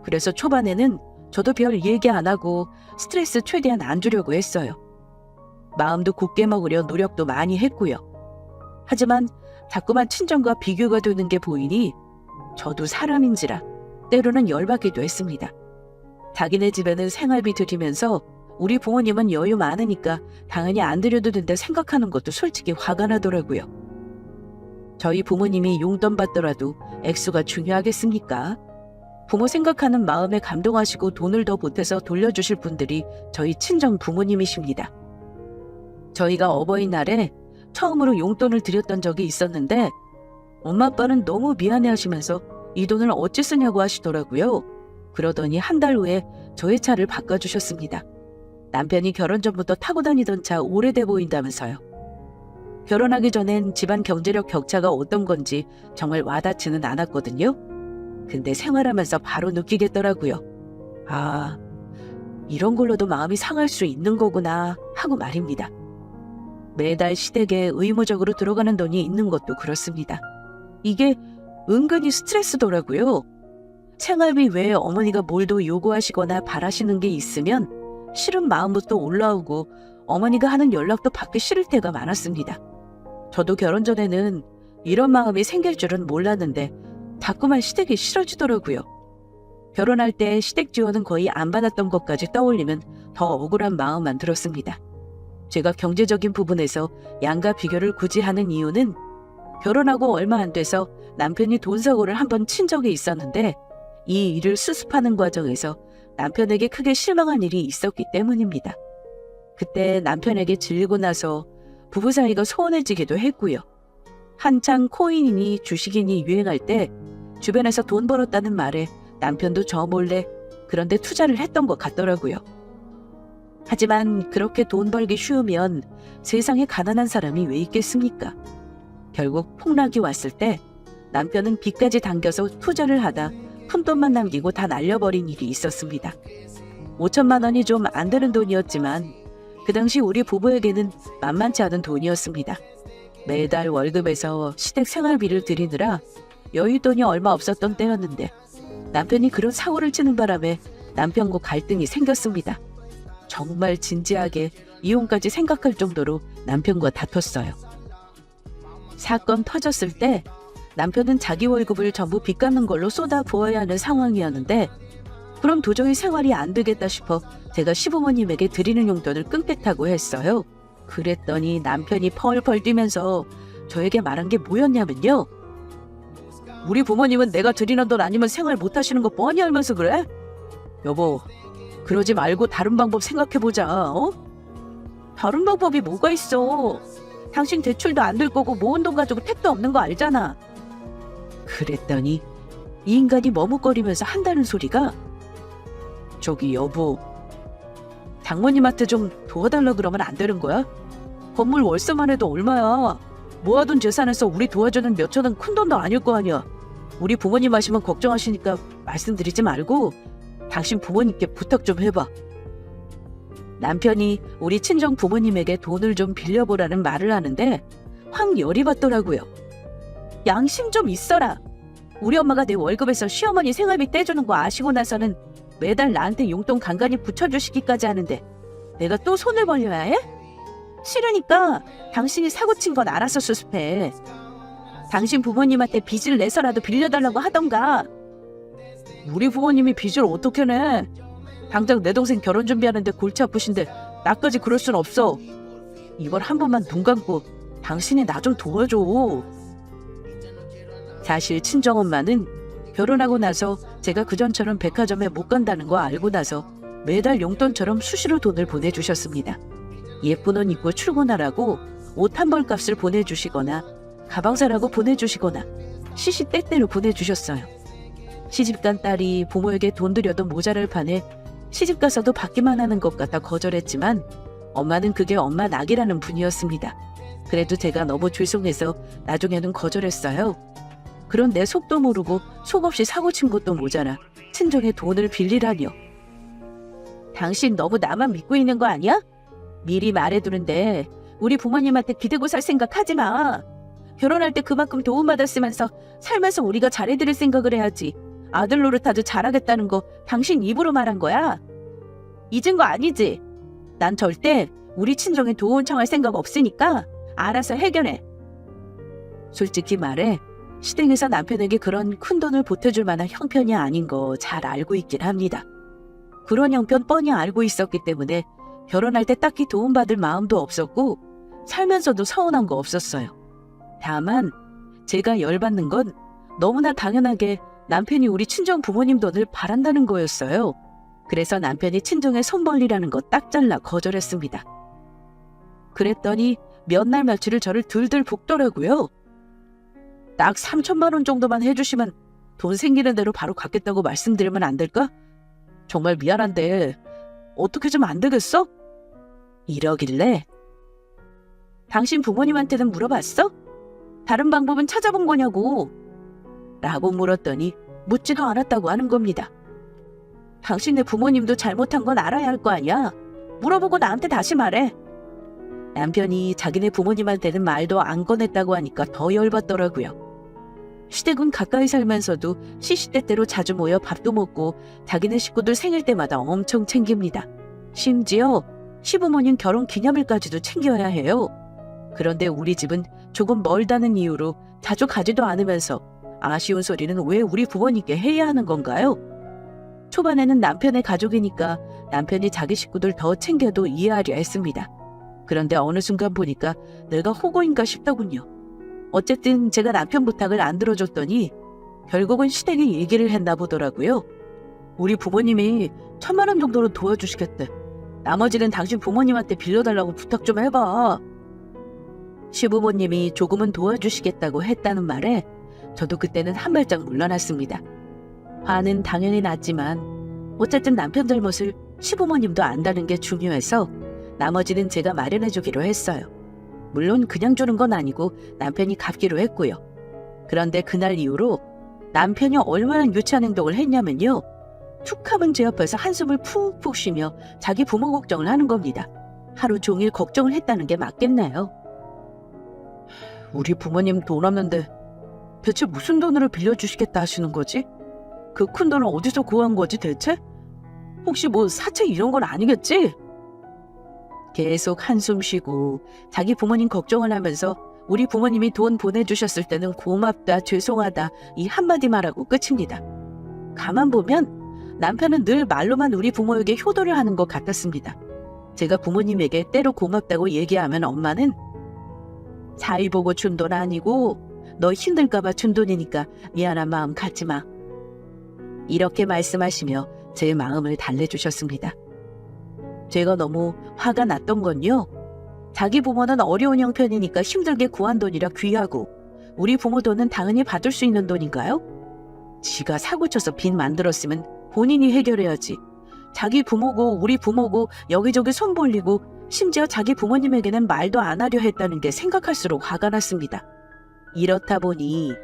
그래서 초반에는 저도 별 얘기 안 하고 스트레스 최대한 안 주려고 했어요. 마음도 굳게 먹으려 노력도 많이 했고요. 하지만 자꾸만 친정과 비교가 되는 게 보이니 저도 사람인지라 때로는 열받기도 했습니다. 자기네 집에는 생활비 드리면서 우리 부모님은 여유 많으니까 당연히 안 드려도 된다 생각하는 것도 솔직히 화가 나더라고요. 저희 부모님이 용돈 받더라도 액수가 중요하겠습니까? 부모 생각하는 마음에 감동하시고 돈을 더 보태서 돌려주실 분들이 저희 친정 부모님이십니다. 저희가 어버이날에 처음으로 용돈을 드렸던 적이 있었는데 엄마 아빠는 너무 미안해하시면서 이 돈을 어찌 쓰냐고 하시더라고요. 그러더니 한 달 후에 저의 차를 바꿔주셨습니다. 남편이 결혼 전부터 타고 다니던 차 오래돼 보인다면서요. 결혼하기 전엔 집안 경제력 격차가 어떤 건지 정말 와닿지는 않았거든요. 근데 생활하면서 바로 느끼겠더라고요. 아, 이런 걸로도 마음이 상할 수 있는 거구나 하고 말입니다. 매달 시댁에 의무적으로 들어가는 돈이 있는 것도 그렇습니다. 이게 은근히 스트레스더라고요. 생활비 외에 어머니가 뭘 더 요구하시거나 바라시는 게 있으면 싫은 마음부터 올라오고 어머니가 하는 연락도 받기 싫을 때가 많았습니다. 저도 결혼 전에는 이런 마음이 생길 줄은 몰랐는데 자꾸만 시댁이 싫어지더라고요. 결혼할 때 시댁 지원은 거의 안 받았던 것까지 떠올리면 더 억울한 마음만 들었습니다. 제가 경제적인 부분에서 양가 비교를 굳이 하는 이유는 결혼하고 얼마 안 돼서 남편이 돈 사고를 한번 친 적이 있었는데 이 일을 수습하는 과정에서 남편에게 크게 실망한 일이 있었기 때문입니다. 그때 남편에게 질리고 나서 부부 사이가 소원해지기도 했고요. 한창 코인이니 주식이니 유행할 때 주변에서 돈 벌었다는 말에 남편도 저 몰래 그런데 투자를 했던 것 같더라고요. 하지만 그렇게 돈 벌기 쉬우면 세상에 가난한 사람이 왜 있겠습니까? 결국 폭락이 왔을 때 남편은 빚까지 당겨서 투자를 하다 푼돈만 남기고 다 날려버린 일이 있었습니다. 5천만 원이 좀 안 되는 돈이었지만 그 당시 우리 부부에게는 만만치 않은 돈이었습니다. 매달 월급에서 시댁 생활비를 드리느라 여윳돈이 얼마 없었던 때였는데 남편이 그런 사고를 치는 바람에 남편과 갈등이 생겼습니다. 정말 진지하게 이혼까지 생각할 정도로 남편과 다퉜어요. 사건 터졌을 때 남편은 자기 월급을 전부 빚 갚는 걸로 쏟아 부어야 하는 상황이었는데 그럼 도저히 생활이 안 되겠다 싶어 제가 시부모님에게 드리는 용돈을 끊겠다고 했어요. 그랬더니 남편이 펄펄 뛰면서 저에게 말한 게 뭐였냐면요. 우리 부모님은 내가 드리는 돈 아니면 생활 못 하시는 거 뻔히 알면서 그래? 여보, 그러지 말고 다른 방법 생각해보자. 다른 방법이 뭐가 있어? 당신 대출도 안 될 거고 모은 돈 가지고 택도 없는 거 알잖아. 그랬더니 이 인간이 머뭇거리면서 한다는 소리가 저기 여보, 장모님한테 좀 도와달라 그러면 안 되는 거야? 건물 월세만 해도 얼마야? 모아둔 재산에서 우리 도와주는 몇천원 큰 돈도 아닐 거 아니야. 우리 부모님 하시면 걱정하시니까 말씀드리지 말고 당신 부모님께 부탁 좀 해봐. 남편이 우리 친정 부모님에게 돈을 좀 빌려보라는 말을 하는데 확 열이 받더라고요. 양심 좀 있어라. 우리 엄마가 내 월급에서 시어머니 생활비 떼주는 거 아시고 나서는 매달 나한테 용돈 간간히 붙여주시기까지 하는데 내가 또 손을 벌려야 해? 싫으니까 당신이 사고 친 건 알아서 수습해. 당신 부모님한테 빚을 내서라도 빌려달라고 하던가. 우리 부모님이 빚을 어떻게 내? 당장 내 동생 결혼 준비하는데 골치 아프신데 나까지 그럴 순 없어. 이걸 한 번만 눈 감고 당신이 나 좀 도와줘. 사실 친정엄마는 결혼하고 나서 제가 그전처럼 백화점에 못 간다는 거 알고 나서 매달 용돈처럼 수시로 돈을 보내주셨습니다. 예쁜 옷 입고 출근하라고 옷 한 벌 값을 보내주시거나 가방 사라고 보내주시거나 시시때때로 보내주셨어요. 시집간 딸이 부모에게 돈 들여도 모자랄 판에 시집가서도 받기만 하는 것 같아 거절했지만 엄마는 그게 엄마 낙이라는 분이었습니다. 그래도 제가 너무 죄송해서 나중에는 거절했어요. 그런데 속도 모르고 속없이 사고 친 것도 모자라 친정에 돈을 빌리라니요. 당신 너무 나만 믿고 있는 거 아니야? 미리 말해두는데 우리 부모님한테 기대고 살 생각 하지 마. 결혼할 때 그만큼 도움받았으면서 살면서 우리가 잘해드릴 생각을 해야지. 아들 노릇 아주 잘하겠다는 거 당신 입으로 말한 거야? 잊은 거 아니지? 난 절대 우리 친정에 도움 청할 생각 없으니까 알아서 해결해. 솔직히 말해 시댁에서 남편에게 그런 큰 돈을 보태줄 만한 형편이 아닌 거 잘 알고 있긴 합니다. 그런 형편 뻔히 알고 있었기 때문에 결혼할 때 딱히 도움받을 마음도 없었고 살면서도 서운한 거 없었어요. 다만 제가 열받는 건 너무나 당연하게 남편이 우리 친정 부모님 돈을 바란다는 거였어요. 그래서 남편이 친정에 손 벌리라는 거 딱 잘라 거절했습니다. 그랬더니 몇 날 며칠을 저를 들들 볶더라고요. 딱 3천만 원 정도만 해주시면 돈 생기는 대로 바로 갚겠다고 말씀드리면 안 될까? 정말 미안한데 어떻게 좀 안 되겠어? 이러길래 당신 부모님한테는 물어봤어? 다른 방법은 찾아본 거냐고 라고 물었더니 묻지도 않았다고 하는 겁니다. 당신네 부모님도 잘못한 건 알아야 할 거 아니야. 물어보고 나한테 다시 말해. 남편이 자기네 부모님한테는 말도 안 꺼냈다고 하니까 더 열받더라고요. 시댁은 가까이 살면서도 시시때때로 자주 모여 밥도 먹고 자기네 식구들 생일 때마다 엄청 챙깁니다. 심지어 시부모님 결혼 기념일까지도 챙겨야 해요. 그런데 우리 집은 조금 멀다는 이유로 자주 가지도 않으면서 아쉬운 소리는 왜 우리 부모님께 해야 하는 건가요? 초반에는 남편의 가족이니까 남편이 자기 식구들 더 챙겨도 이해하려 했습니다. 그런데 어느 순간 보니까 내가 호구인가 싶더군요. 어쨌든 제가 남편 부탁을 안 들어줬더니 결국은 시댁에 얘기를 했나 보더라고요. 우리 부모님이 1,000만 원 정도로 도와주시겠대. 나머지는 당신 부모님한테 빌려달라고 부탁 좀 해봐. 시부모님이 조금은 도와주시겠다고 했다는 말에 저도 그때는 한 발짝 물러났습니다. 화는 당연히 났지만 어쨌든 남편 잘못을 시부모님도 안다는 게 중요해서 나머지는 제가 마련해주기로 했어요. 물론 그냥 주는 건 아니고 남편이 갚기로 했고요. 그런데 그날 이후로 남편이 얼마나 유치한 행동을 했냐면요. 툭 하면 제 옆에서 한숨을 푹푹 쉬며 자기 부모 걱정을 하는 겁니다. 하루 종일 걱정을 했다는 게 맞겠나요? 우리 부모님 돈 없는데 대체 무슨 돈으로 빌려주시겠다 하시는 거지? 그 큰 돈을 어디서 구한 거지 대체? 혹시 뭐 사채 이런 건 아니겠지? 계속 한숨 쉬고 자기 부모님 걱정을 하면서 우리 부모님이 돈 보내주셨을 때는 고맙다, 죄송하다 이 한마디 말하고 끝입니다. 가만 보면 남편은 늘 말로만 우리 부모에게 효도를 하는 것 같았습니다. 제가 부모님에게 때로 고맙다고 얘기하면 엄마는 사위 보고 준 돈 아니고 너 힘들까봐 준 돈이니까 미안한 마음 갖지 마. 이렇게 말씀하시며 제 마음을 달래주셨습니다. 제가 너무 화가 났던 건요. 자기 부모는 어려운 형편이니까 힘들게 구한 돈이라 귀하고 우리 부모 돈은 당연히 받을 수 있는 돈인가요? 지가 사고쳐서 빚 만들었으면 본인이 해결해야지. 자기 부모고 우리 부모고 여기저기 손 벌리고 심지어 자기 부모님에게는 말도 안 하려 했다는 게 생각할수록 화가 났습니다. 이렇다 보니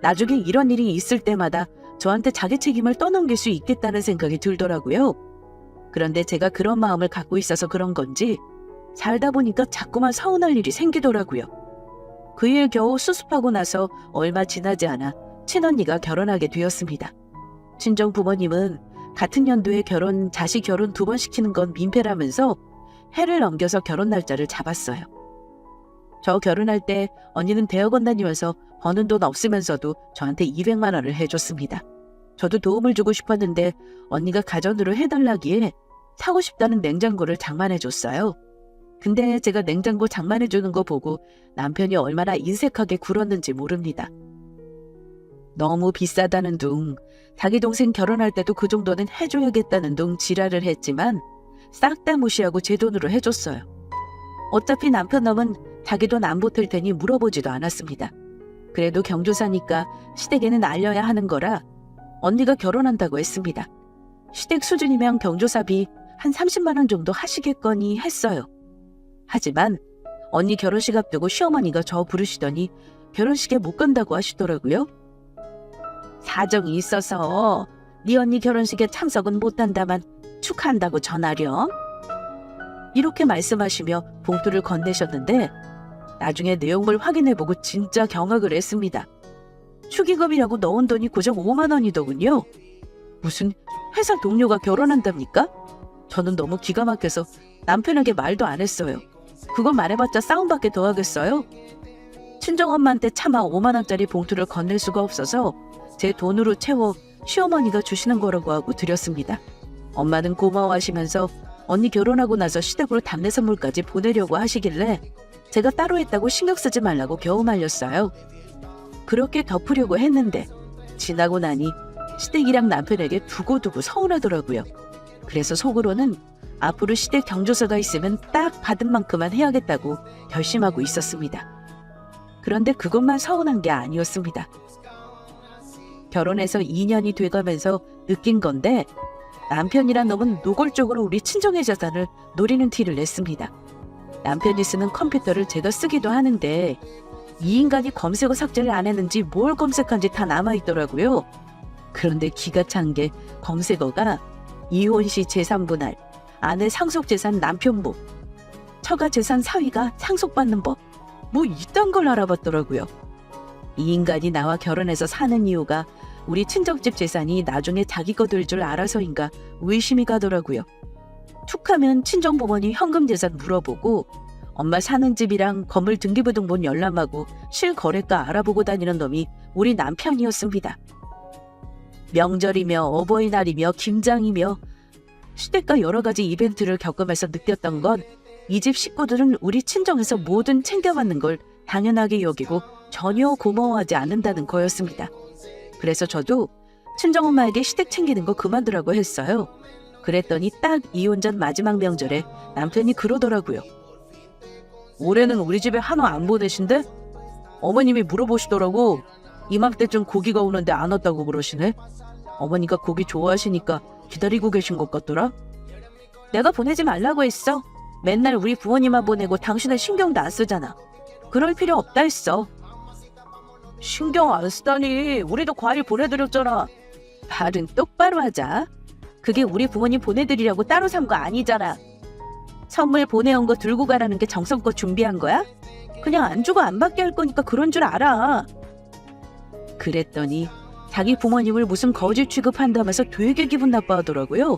나중에 이런 일이 있을 때마다 저한테 자기 책임을 떠넘길 수 있겠다는 생각이 들더라고요. 그런데 제가 그런 마음을 갖고 있어서 그런 건지 살다 보니까 자꾸만 서운할 일이 생기더라고요. 그 일 겨우 수습하고 나서 얼마 지나지 않아 친언니가 결혼하게 되었습니다. 친정 부모님은 같은 연도에 자식 결혼 2번 시키는 건 민폐라면서 해를 넘겨서 결혼 날짜를 잡았어요. 저 결혼할 때 언니는 대학원 다니면서 버는 돈 없으면서도 저한테 200만 원을 해줬습니다. 저도 도움을 주고 싶었는데 언니가 가전으로 해달라기에 사고 싶다는 냉장고를 장만해줬어요. 근데 제가 냉장고 장만해주는 거 보고 남편이 얼마나 인색하게 굴었는지 모릅니다. 너무 비싸다는 둥, 자기 동생 결혼할 때도 그 정도는 해줘야겠다는 둥 지랄을 했지만 싹 다 무시하고 제 돈으로 해줬어요. 어차피 남편 놈은 자기 돈 안 보탤 테니 물어보지도 않았습니다. 그래도 경조사니까 시댁에는 알려야 하는 거라 언니가 결혼한다고 했습니다. 시댁 수준이면 경조사비 한 30만 원 정도 하시겠거니 했어요. 하지만 언니 결혼식 앞두고 시어머니가 저 부르시더니 결혼식에 못 간다고 하시더라고요. 사정이 있어서 네 언니 결혼식에 참석은 못한다만 축하한다고 전하렴. 이렇게 말씀하시며 봉투를 건네셨는데 나중에 내용물 확인해보고 진짜 경악을 했습니다. 축의금이라고 넣은 돈이 고작 5만 원이더군요. 무슨 회사 동료가 결혼한답니까? 저는 너무 기가 막혀서 남편에게 말도 안 했어요. 그거 말해봤자 싸움밖에 더 하겠어요? 친정엄마한테 차마 5만 원짜리 봉투를 건넬 수가 없어서 제 돈으로 채워 시어머니가 주시는 거라고 하고 드렸습니다. 엄마는 고마워하시면서 언니 결혼하고 나서 시댁으로 답례 선물까지 보내려고 하시길래 제가 따로 했다고 신경 쓰지 말라고 겨우 말렸어요. 그렇게 덮으려고 했는데 지나고 나니 시댁이랑 남편에게 두고두고 서운하더라고요. 그래서 속으로는 앞으로 시댁 경조사가 있으면 딱 받은 만큼만 해야겠다고 결심하고 있었습니다. 그런데 그것만 서운한 게 아니었습니다. 결혼해서 2년이 돼가면서 느낀 건데 남편이란 놈은 노골적으로 우리 친정의 재산을 노리는 티를 냈습니다. 남편이 쓰는 컴퓨터를 제가 쓰기도 하는데 이 인간이 검색어 삭제를 안 했는지 뭘 검색한지 다 남아있더라고요. 그런데 기가 찬 게 검색어가 이혼 시 재산 분할, 아내 상속재산 남편모, 처가 재산 사위가 상속받는 법, 뭐 이딴 걸 알아봤더라고요. 이 인간이 나와 결혼해서 사는 이유가 우리 친정집 재산이 나중에 자기 거 될 줄 알아서인가 의심이 가더라고요. 툭하면 친정부모님 현금 재산 물어보고 엄마 사는 집이랑 건물 등기부등본 열람하고 실거래가 알아보고 다니는 놈이 우리 남편이었습니다. 명절이며 어버이날이며 김장이며 시댁과 여러 가지 이벤트를 겪으면서 느꼈던 건 이 집 식구들은 우리 친정에서 뭐든 챙겨받는 걸 당연하게 여기고 전혀 고마워하지 않는다는 거였습니다. 그래서 저도 친정엄마에게 시댁 챙기는 거 그만두라고 했어요. 그랬더니 딱 이혼 전 마지막 명절에 남편이 그러더라고요. 올해는 우리 집에 한화 안 보내신대? 어머님이 물어보시더라고. 이맘때쯤 고기가 오는데 안 왔다고 그러시네. 어머니가 고기 좋아하시니까 기다리고 계신 것 같더라. 내가 보내지 말라고 했어. 맨날 우리 부모님만 보내고 당신은 신경도 안 쓰잖아. 그럴 필요 없다 했어. 신경 안 쓰다니. 우리도 과일 보내드렸잖아. 말은 똑바로 하자. 그게 우리 부모님 보내드리려고 따로 산 거 아니잖아. 선물 보내온 거 들고 가라는 게 정성껏 준비한 거야? 그냥 안 주고 안 받게 할 거니까 그런 줄 알아. 그랬더니 자기 부모님을 무슨 거지 취급한다면서 되게 기분 나빠하더라고요.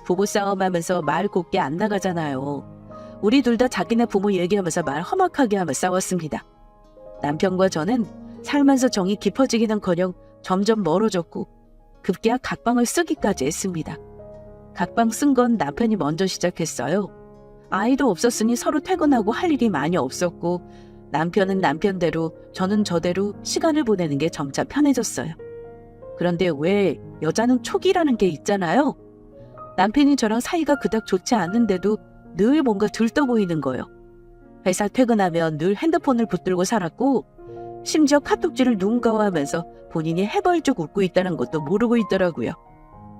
부부싸움하면서 말 곱게 안 나가잖아요. 우리 둘 다 자기네 부모 얘기하면서 말 험악하게 하며 싸웠습니다. 남편과 저는 살면서 정이 깊어지기는커녕 점점 멀어졌고 급기야 각방을 쓰기까지 했습니다. 각방 쓴 건 남편이 먼저 시작했어요. 아이도 없었으니 서로 퇴근하고 할 일이 많이 없었고 남편은 남편대로 저는 저대로 시간을 보내는 게 점차 편해졌어요. 그런데 왜 여자는 촉이라는 게 있잖아요. 남편이 저랑 사이가 그닥 좋지 않은데도 늘 뭔가 들떠 보이는 거예요. 회사 퇴근하면 늘 핸드폰을 붙들고 살았고 심지어 카톡질을 누군가와 하면서 본인이 해벌쭉 웃고 있다는 것도 모르고 있더라고요.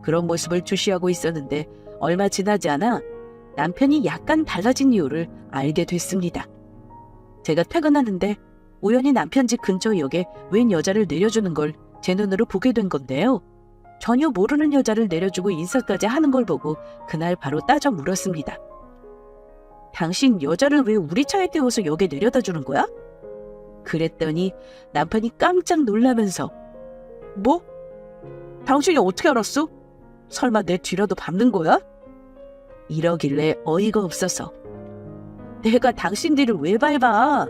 그런 모습을 주시하고 있었는데 얼마 지나지 않아 남편이 약간 달라진 이유를 알게 됐습니다. 제가 퇴근하는데 우연히 남편 집 근처 역에 웬 여자를 내려주는 걸 제 눈으로 보게 된 건데요. 전혀 모르는 여자를 내려주고 인사까지 하는 걸 보고 그날 바로 따져 물었습니다. 당신 여자를 왜 우리 차에 태워서 역에 내려다 주는 거야? 그랬더니 남편이 깜짝 놀라면서 뭐? 당신이 어떻게 알았어? 설마 내 뒤라도 밟는 거야? 이러길래 어이가 없어서 내가 당신 뒤를 왜 밟아?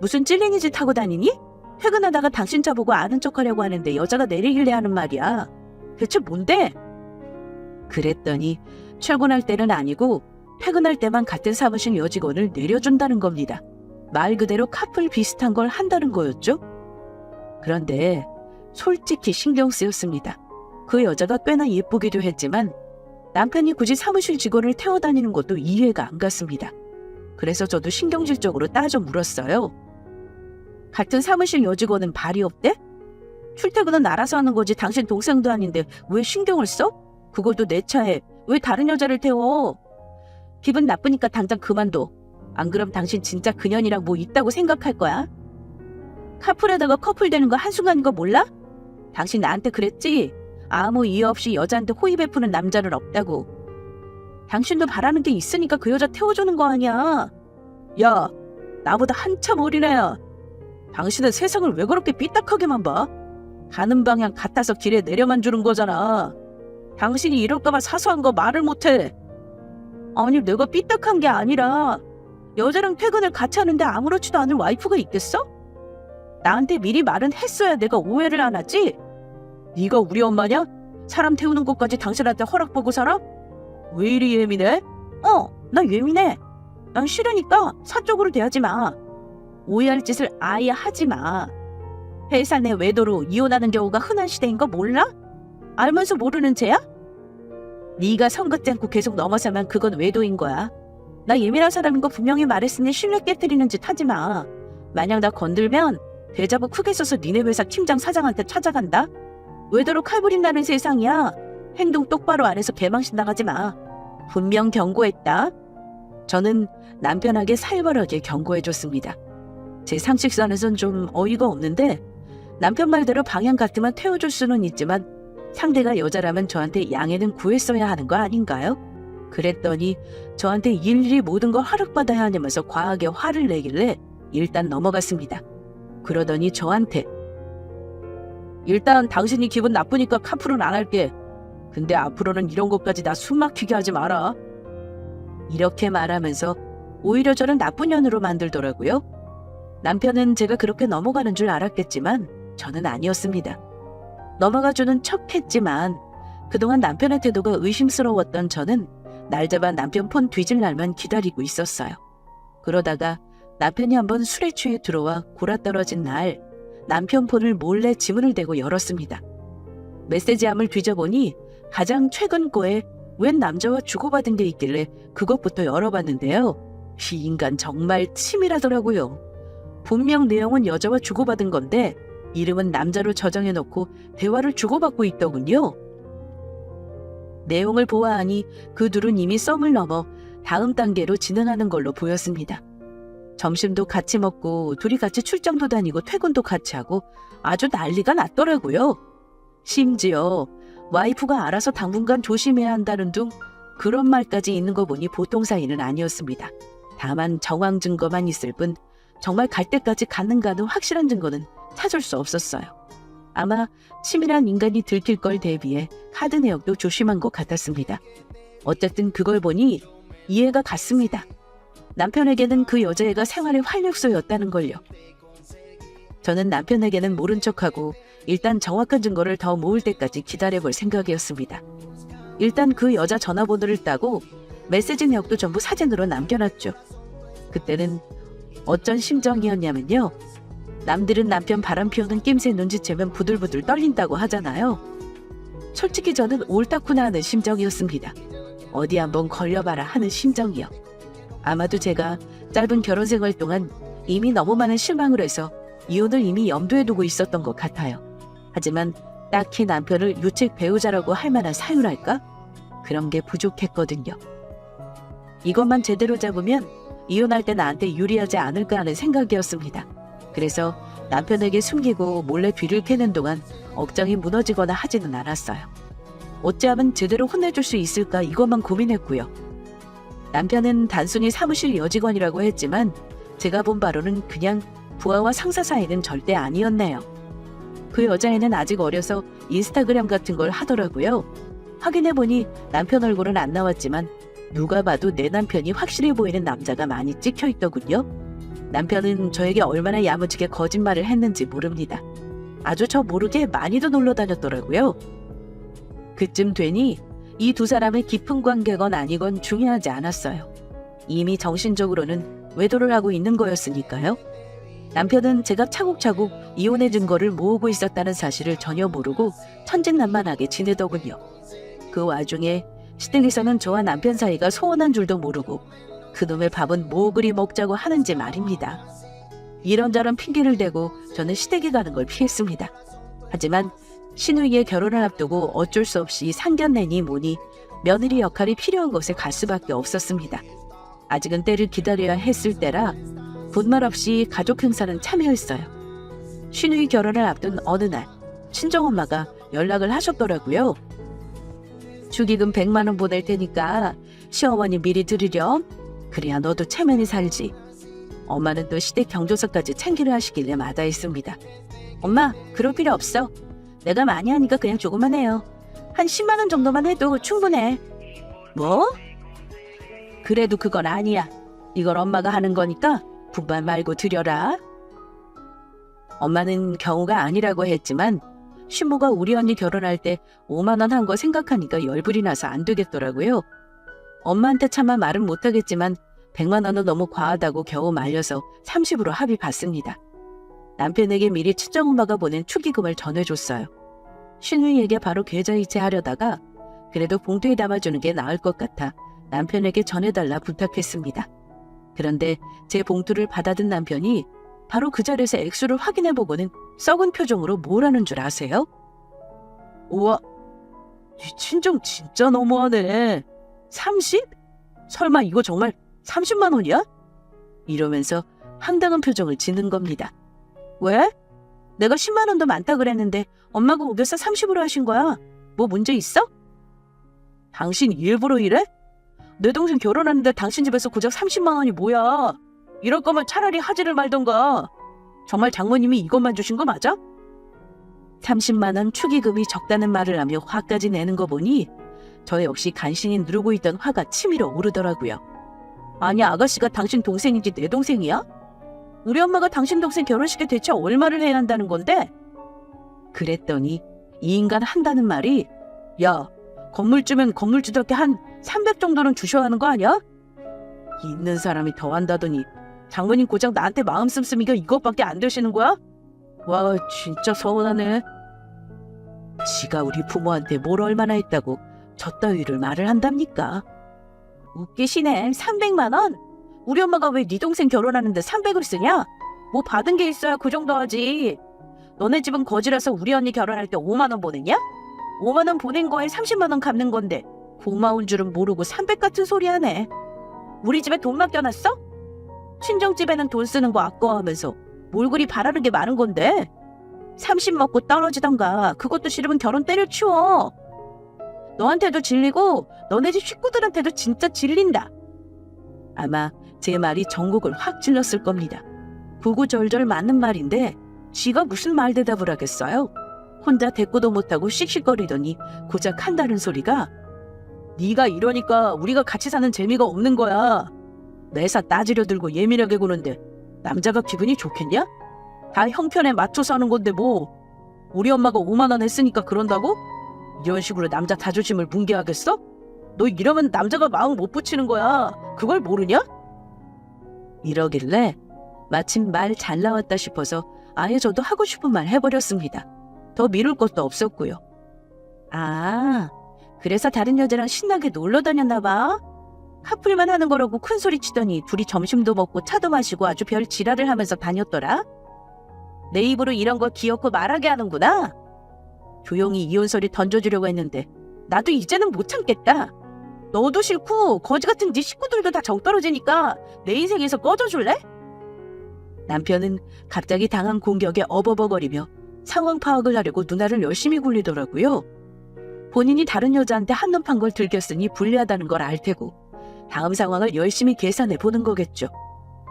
무슨 찔링이 짓 하고 다니니? 퇴근하다가 당신 차 보고 아는 척하려고 하는데 여자가 내리길래 하는 말이야. 대체 뭔데? 그랬더니 출근할 때는 아니고 퇴근할 때만 같은 사무실 여직원을 내려준다는 겁니다. 말 그대로 카풀 비슷한 걸 한다는 거였죠. 그런데 솔직히 신경 쓰였습니다. 그 여자가 꽤나 예쁘기도 했지만 남편이 굳이 사무실 직원을 태워 다니는 것도 이해가 안 갔습니다. 그래서 저도 신경질적으로 따져 물었어요. 같은 사무실 여직원은 발이 없대? 출퇴근은 알아서 하는 거지 당신 동생도 아닌데 왜 신경을 써? 그것도 내 차에 왜 다른 여자를 태워? 기분 나쁘니까 당장 그만둬. 안 그럼 당신 진짜 그년이랑 뭐 있다고 생각할 거야? 카풀하다가 커플 되는 거 한순간인 거 몰라? 당신 나한테 그랬지? 아무 이유 없이 여자한테 호의 베푸는 남자는 없다고. 당신도 바라는 게 있으니까 그 여자 태워주는 거 아니야. 야, 나보다 한참 어린애야. 당신은 세상을 왜 그렇게 삐딱하게만 봐? 가는 방향 같아서 길에 내려만 주는 거잖아. 당신이 이럴까봐 사소한 거 말을 못해. 아니 내가 삐딱한 게 아니라 여자랑 퇴근을 같이 하는데 아무렇지도 않은 와이프가 있겠어? 나한테 미리 말은 했어야 내가 오해를 안 하지? 네가 우리 엄마냐? 사람 태우는 것까지 당신한테 허락받고 살아? 왜 이리 예민해? 나 예민해. 난 싫으니까 사적으로 대하지 마. 오해할 짓을 아예 하지 마. 회사 내 외도로 이혼하는 경우가 흔한 시대인 거 몰라? 알면서 모르는 죄야? 네가 선 긋지 않고 계속 넘어서면 그건 외도인 거야. 나 예민한 사람인 거 분명히 말했으니 신뢰 깨뜨리는 짓 하지 마. 만약 나 건들면 대자보 크게 써서 니네 회사 팀장 사장한테 찾아간다? 외도로 칼부림나는 세상이야. 행동 똑바로 안 해서 개망신 나가지 마. 분명 경고했다. 저는 남편에게 살벌하게 경고해줬습니다. 제 상식선에선 좀 어이가 없는데 남편 말대로 방향 같으면 태워줄 수는 있지만 상대가 여자라면 저한테 양해는 구했어야 하는 거 아닌가요? 그랬더니 저한테 일일이 모든 걸 허락받아야 하냐면서 과하게 화를 내길래 일단 넘어갔습니다. 그러더니 저한테 일단 당신이 기분 나쁘니까 카풀은 안 할게. 근데 앞으로는 이런 것까지 나 숨 막히게 하지 마라. 이렇게 말하면서 오히려 저를 나쁜 년으로 만들더라고요. 남편은 제가 그렇게 넘어가는 줄 알았겠지만 저는 아니었습니다. 넘어가주는 척했지만 그동안 남편의 태도가 의심스러웠던 저는 날 잡아 남편 폰 뒤질 날만 기다리고 있었어요. 그러다가 남편이 한번 술에 취해 들어와 골아떨어진 날 남편 폰을 몰래 지문을 대고 열었습니다. 메시지함을 뒤져보니 가장 최근 거에 웬 남자와 주고받은 게 있길래 그것부터 열어봤는데요. 이 인간 정말 치밀하더라고요. 분명 내용은 여자와 주고받은 건데 이름은 남자로 저장해놓고 대화를 주고받고 있더군요. 내용을 보아하니 그 둘은 이미 썸을 넘어 다음 단계로 진행하는 걸로 보였습니다. 점심도 같이 먹고 둘이 같이 출장도 다니고 퇴근도 같이 하고 아주 난리가 났더라고요. 심지어 와이프가 알아서 당분간 조심해야 한다는 둥 그런 말까지 있는 거 보니 보통 사이는 아니었습니다. 다만 정황 증거만 있을 뿐 정말 갈 때까지 갔는가는 확실한 증거는 찾을 수 없었어요. 아마 치밀한 인간이 들킬 걸 대비해 카드 내역도 조심한 것 같았습니다. 어쨌든 그걸 보니 이해가 갔습니다. 남편에게는 그 여자애가 생활의 활력소였다는 걸요. 저는 남편에게는 모른 척하고 일단 정확한 증거를 더 모을 때까지 기다려볼 생각이었습니다. 일단 그 여자 전화번호를 따고 메시지 내역도 전부 사진으로 남겨놨죠. 그때는 어쩐 심정이었냐면요. 남들은 남편 바람 피우는 낌새 눈치채면 부들부들 떨린다고 하잖아요. 솔직히 저는 옳다구나 하는 심정이었습니다. 어디 한번 걸려봐라 하는 심정이요. 아마도 제가 짧은 결혼 생활 동안 이미 너무 많은 실망을 해서 이혼을 이미 염두에 두고 있었던 것 같아요. 하지만 딱히 남편을 유책 배우자라고 할 만한 사유랄까? 그런 게 부족했거든요. 이것만 제대로 잡으면 이혼할 때 나한테 유리하지 않을까 하는 생각이었습니다. 그래서 남편에게 숨기고 몰래 뒤를 캐는 동안 억장이 무너지거나 하지는 않았어요. 어찌하면 제대로 혼내줄 수 있을까 이것만 고민했고요. 남편은 단순히 사무실 여직원이라고 했지만 제가 본 바로는 그냥 부하와 상사 사이는 절대 아니었네요. 그 여자애는 아직 어려서 인스타그램 같은 걸 하더라고요. 확인해보니 남편 얼굴은 안 나왔지만 누가 봐도 내 남편이 확실해 보이는 남자가 많이 찍혀있더군요. 남편은 저에게 얼마나 야무지게 거짓말을 했는지 모릅니다. 아주 저 모르게 많이도 놀러 다녔더라고요. 그쯤 되니 이 두 사람의 깊은 관계건 아니건 중요하지 않았어요. 이미 정신적으로는 외도를 하고 있는 거였으니까요. 남편은 제가 차곡차곡 이혼의 증거를 모으고 있었다는 사실을 전혀 모르고 천진난만하게 지내더군요. 그 와중에 시댁에서는 저와 남편 사이가 소원한 줄도 모르고 그놈의 밥은 뭐 그리 먹자고 하는지 말입니다. 이런저런 핑계를 대고 저는 시댁에 가는 걸 피했습니다. 하지만 시누이의 결혼을 앞두고 어쩔 수 없이 상견례니 뭐니 며느리 역할이 필요한 곳에 갈 수밖에 없었습니다. 아직은 때를 기다려야 했을 때라 분말 없이 가족 행사는 참여했어요. 시누이 결혼을 앞둔 어느 날 친정엄마가 연락을 하셨더라고요. 축의금 100만 원 보낼 테니까 시어머니 미리 드리렴. 그래야 너도 체면이 살지. 엄마는 또 시댁 경조사까지 챙기려 하시길래 마다했습니다. 엄마, 그럴 필요 없어. 내가 많이 하니까 그냥 조금만 해요. 한 10만 원 정도만 해도 충분해. 뭐? 그래도 그건 아니야. 이걸 엄마가 하는 거니까 분말 말고 드려라. 엄마는 경우가 아니라고 했지만 신모가 우리 언니 결혼할 때 5만 원 한 거 생각하니까 열불이 나서 안 되겠더라고요. 엄마한테 차마 말은 못하겠지만 100만 원은 너무 과하다고 겨우 말려서 30으로 합의 봤습니다. 남편에게 미리 친정엄마가 보낸 축의금을 전해줬어요. 신우이에게 바로 계좌이체하려다가 그래도 봉투에 담아주는 게 나을 것 같아 남편에게 전해달라 부탁했습니다. 그런데 제 봉투를 받아든 남편이 바로 그 자리에서 액수를 확인해보고는 썩은 표정으로 뭐라는 줄 아세요? 우와, 이 친정 진짜 너무하네. 30? 설마 이거 정말 30만 원이야? 이러면서 황당한 표정을 짓는 겁니다. 왜? 내가 10만 원도 많다 그랬는데 엄마가 우겨서 30으로 하신 거야. 뭐 문제 있어? 당신 일부러 이래? 내 동생 결혼하는데 당신 집에서 고작 30만 원이 뭐야? 이럴 거면 차라리 하지를 말던가. 정말 장모님이 이것만 주신 거 맞아? 30만 원 축의금이 적다는 말을 하며 화까지 내는 거 보니 저 역시 간신히 누르고 있던 화가 치밀어 오르더라고요. 아니, 아가씨가 당신 동생인지 내 동생이야? 우리 엄마가 당신 동생 결혼식에 대체 얼마를 해야 한다는 건데? 그랬더니 이 인간 한다는 말이 야, 건물주면 건물주답게 한 300 정도는 주셔야 하는 거 아니야? 있는 사람이 더 한다더니 장모님 고작 나한테 마음 씀씀이가 이것밖에 안 되시는 거야? 와, 진짜 서운하네. 지가 우리 부모한테 뭘 얼마나 했다고 저 따위를 말을 한답니까? 웃기시네. 300만 원? 우리 엄마가 왜 네 동생 결혼하는데 300을 쓰냐? 뭐 받은 게 있어야 그 정도 하지. 너네 집은 거지라서 우리 언니 결혼할 때 5만 원 보냈냐? 5만 원 보낸 거에 30만 원 갚는 건데 고마운 줄은 모르고 300 같은 소리 하네. 우리 집에 돈 맡겨놨어? 친정집에는 돈 쓰는 거 아까워하면서 뭘 그리 바라는 게 많은 건데? 30 먹고 떨어지던가. 그것도 싫으면 결혼 때려치워. 너한테도 질리고 너네 집 식구들한테도 진짜 질린다. 아마 제 말이 전곡을 확 찔렀을 겁니다. 구구절절 맞는 말인데 쥐가 무슨 말 대답을 하겠어요? 혼자 대꾸도 못하고 씩씩거리더니 고작 한다는 소리가 네가 이러니까 우리가 같이 사는 재미가 없는 거야. 매사 따지려 들고 예민하게 구는데 남자가 기분이 좋겠냐? 다 형편에 맞춰서 하는 건데 뭐 우리 엄마가 5만 원 했으니까 그런다고? 이런 식으로 남자 자존심을 뭉개하겠어? 너 이러면 남자가 마음 못 붙이는 거야. 그걸 모르냐? 이러길래 마침 말 잘 나왔다 싶어서 아예 저도 하고 싶은 말 해버렸습니다. 더 미룰 것도 없었고요. 아, 그래서 다른 여자랑 신나게 놀러 다녔나 봐? 카풀만 하는 거라고 큰소리 치더니 둘이 점심도 먹고 차도 마시고 아주 별 지랄을 하면서 다녔더라? 내 입으로 이런 거 기어코 말하게 하는구나? 조용히 이혼소리 던져주려고 했는데 나도 이제는 못 참겠다. 너도 싫고 거지 같은 네 식구들도 다 정 떨어지니까 내 인생에서 꺼져줄래? 남편은 갑자기 당한 공격에 어버버거리며 상황 파악을 하려고 누나를 열심히 굴리더라고요. 본인이 다른 여자한테 한눈 판 걸 들켰으니 불리하다는 걸 알 테고 다음 상황을 열심히 계산해 보는 거겠죠.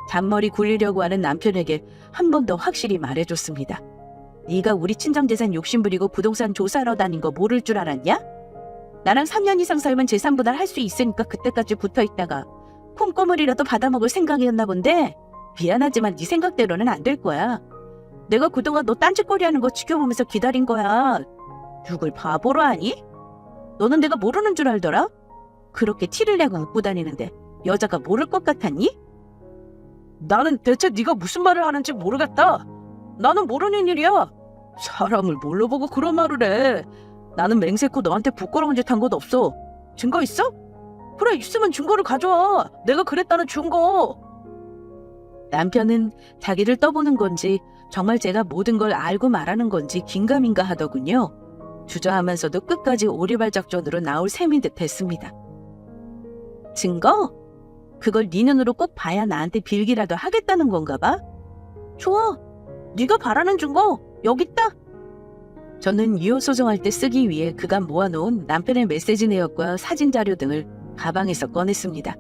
잔머리 굴리려고 하는 남편에게 한 번 더 확실히 말해줬습니다. 네가 우리 친정재산 욕심부리고 부동산 조사하러 다닌 거 모를 줄 알았냐? 나랑 3년 이상 살면 재산분할 할 수 있으니까 그때까지 붙어있다가 콩고물이라도 받아먹을 생각이었나 본데 미안하지만 네 생각대로는 안 될 거야. 내가 그동안 너 딴짓거리 하는 거 지켜보면서 기다린 거야. 누굴 바보로 하니? 너는 내가 모르는 줄 알더라? 그렇게 티를 내고 웃고 다니는데 여자가 모를 것 같았니? 나는 대체 네가 무슨 말을 하는지 모르겠다. 나는 모르는 일이야. 사람을 뭘로 보고 그런 말을 해. 나는 맹세코 너한테 부끄러운 짓 한 것 없어. 증거 있어? 그래, 있으면 증거를 가져와. 내가 그랬다는 증거. 남편은 자기를 떠보는 건지 정말 제가 모든 걸 알고 말하는 건지 긴가민가 하더군요. 주저하면서도 끝까지 오리발작전으로 나올 셈인 듯 했습니다. 증거? 그걸 네 눈으로 꼭 봐야 나한테 빌기라도 하겠다는 건가 봐? 좋아. 네가 바라는 증거 여기 있다. 저는 이혼소송할 때 쓰기 위해 그간 모아놓은 남편의 메시지 내역과 사진 자료 등을 가방에서 꺼냈습니다.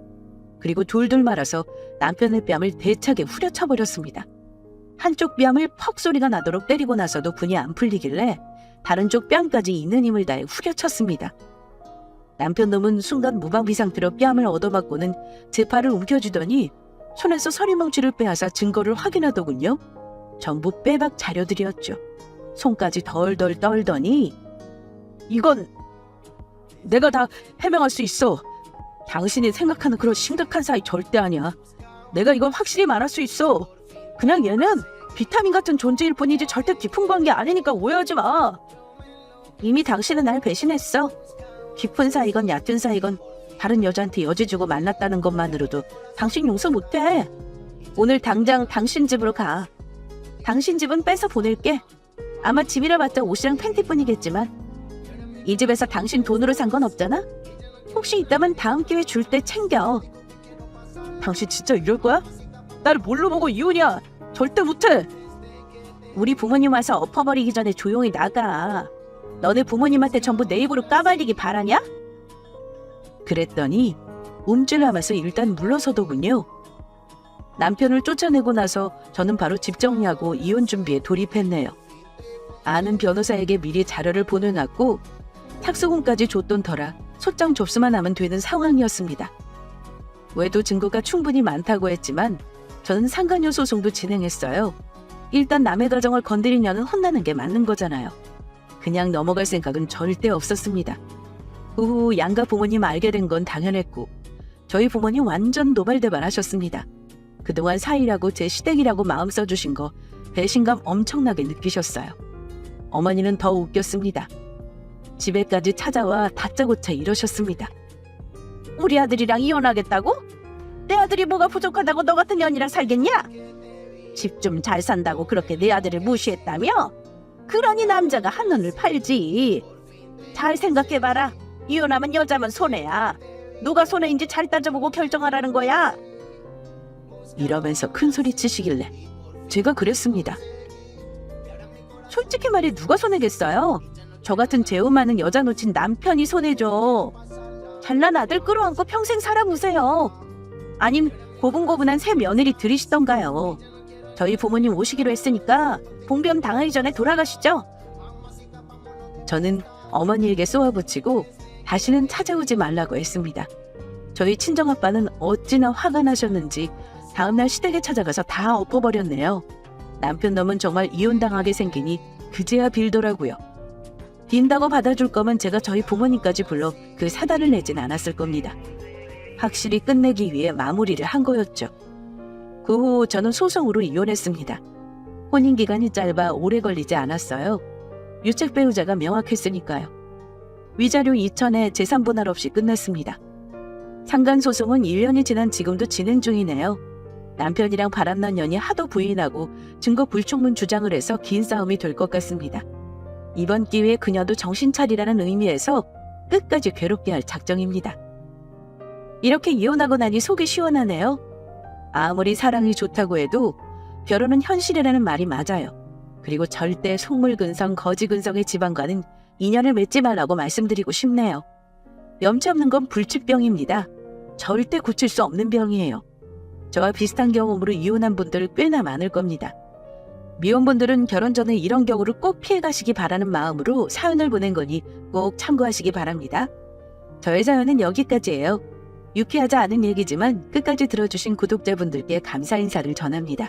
그리고 둘둘 말아서 남편의 뺨을 대차게 후려쳐버렸습니다. 한쪽 뺨을 퍽 소리가 나도록 때리고 나서도 분이 안 풀리길래 다른 쪽 뺨까지 있는 힘을 다해 후려쳤습니다. 남편 놈은 순간 무방비 상태로 뺨을 얻어맞고는 제 팔을 움켜쥐더니 손에서 서리뭉치를 빼앗아 증거를 확인하더군요. 전부 빼박 자료들이었죠. 손까지 덜덜 떨더니 이건 내가 다 해명할 수 있어. 당신이 생각하는 그런 심각한 사이 절대 아니야. 내가 이건 확실히 말할 수 있어. 그냥 얘는 비타민 같은 존재일 뿐이지 절대 깊은 관계 아니니까 오해하지 마. 이미 당신은 날 배신했어. 깊은 사이건 얕은 사이건 다른 여자한테 여지 주고 만났다는 것만으로도 당신 용서 못해. 오늘 당장 당신 집으로 가. 당신 집은 뺏어 보낼게. 아마 집이라 봤자 옷이랑 팬티뿐이겠지만 이 집에서 당신 돈으로 산 건 없잖아? 혹시 있다면 다음 기회 줄 때 챙겨. 당신 진짜 이럴 거야? 나를 뭘로 보고 이혼이야? 절대 못해. 우리 부모님 와서 엎어버리기 전에 조용히 나가. 너네 부모님한테 전부 내 입으로 까발리기 바라냐? 그랬더니 움찔하면서 일단 물러서더군요. 남편을 쫓아내고 나서 저는 바로 집 정리하고 이혼 준비에 돌입했네요. 아는 변호사에게 미리 자료를 보내놨고 탁수금까지 줬던 터라 소장 접수만 하면 되는 상황이었습니다. 외도 증거가 충분히 많다고 했지만 저는 상간녀 소송도 진행했어요. 일단 남의 가정을 건드리냐는 혼나는 게 맞는 거잖아요. 그냥 넘어갈 생각은 절대 없었습니다. 후 양가 부모님 알게 된 건 당연했고 저희 부모님 완전 노발대발하셨습니다. 그동안 사이라고 제 시댁이라고 마음 써주신 거 배신감 엄청나게 느끼셨어요. 어머니는 더 웃겼습니다. 집에까지 찾아와 다짜고짜 이러셨습니다. 우리 아들이랑 이혼하겠다고? 내 아들이 뭐가 부족하다고 너 같은 년이랑 살겠냐? 집 좀 잘 산다고 그렇게 내 아들을 무시했다며? 그러니 남자가 한눈을 팔지. 잘 생각해봐라. 이혼하면 여자면 손해야. 누가 손해인지 잘 따져보고 결정하라는 거야. 이러면서 큰 소리 치시길래 제가 그랬습니다. 솔직히 말해 누가 손해겠어요? 저 같은 재우 많은 여자 놓친 남편이 손해죠. 잘난 아들 끌어안고 평생 살아보세요. 아님 고분고분한 새 며느리 들이시던가요. 저희 부모님 오시기로 했으니까 봉변 당하기 전에 돌아가시죠. 저는 어머니에게 쏘아붙이고 다시는 찾아오지 말라고 했습니다. 저희 친정아빠는 어찌나 화가 나셨는지 다음날 시댁에 찾아가서 다 엎어버렸네요. 남편 놈은 정말 이혼당하게 생기니 그제야 빌더라고요. 빈다고 받아줄 거면 제가 저희 부모님까지 불러 그 사달을 내진 않았을 겁니다. 확실히 끝내기 위해 마무리를 한 거였죠. 그 후 저는 소송으로 이혼했습니다. 혼인기간이 짧아 오래 걸리지 않았어요. 유책 배우자가 명확했으니까요. 위자료 2천에 재산 분할 없이 끝났습니다. 상간소송은 1년이 지난 지금도 진행 중이네요. 남편이랑 바람난 년이 하도 부인하고 증거 불충분 주장을 해서 긴 싸움이 될 것 같습니다. 이번 기회에 그녀도 정신 차리라는 의미에서 끝까지 괴롭게 할 작정입니다. 이렇게 이혼하고 나니 속이 시원하네요. 아무리 사랑이 좋다고 해도 결혼은 현실이라는 말이 맞아요. 그리고 절대 속물근성, 거지근성의 집안과는 인연을 맺지 말라고 말씀드리고 싶네요. 염치 없는 건 불치병입니다. 절대 고칠 수 없는 병이에요. 저와 비슷한 경험으로 이혼한 분들 꽤나 많을 겁니다. 미혼분들은 결혼 전에 이런 경우를 꼭 피해가시기 바라는 마음으로 사연을 보낸 거니 꼭 참고하시기 바랍니다. 저의 사연은 여기까지예요. 유쾌하지 않은 얘기지만 끝까지 들어주신 구독자분들께 감사 인사를 전합니다.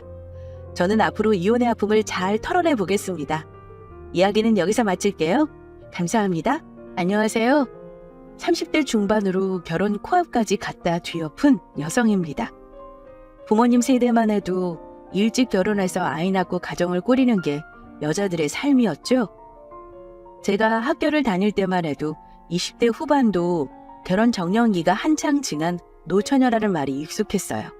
저는 앞으로 이혼의 아픔을 잘 털어내 보겠습니다. 이야기는 여기서 마칠게요. 감사합니다. 안녕하세요. 30대 중반으로 결혼 코앞까지 갔다 뒤엎은 여성입니다. 부모님 세대만 해도 일찍 결혼해서 아이 낳고 가정을 꾸리는 게 여자들의 삶이었죠. 제가 학교를 다닐 때만 해도 20대 후반도 결혼 정년기가 한창 지난 노처녀라는 말이 익숙했어요.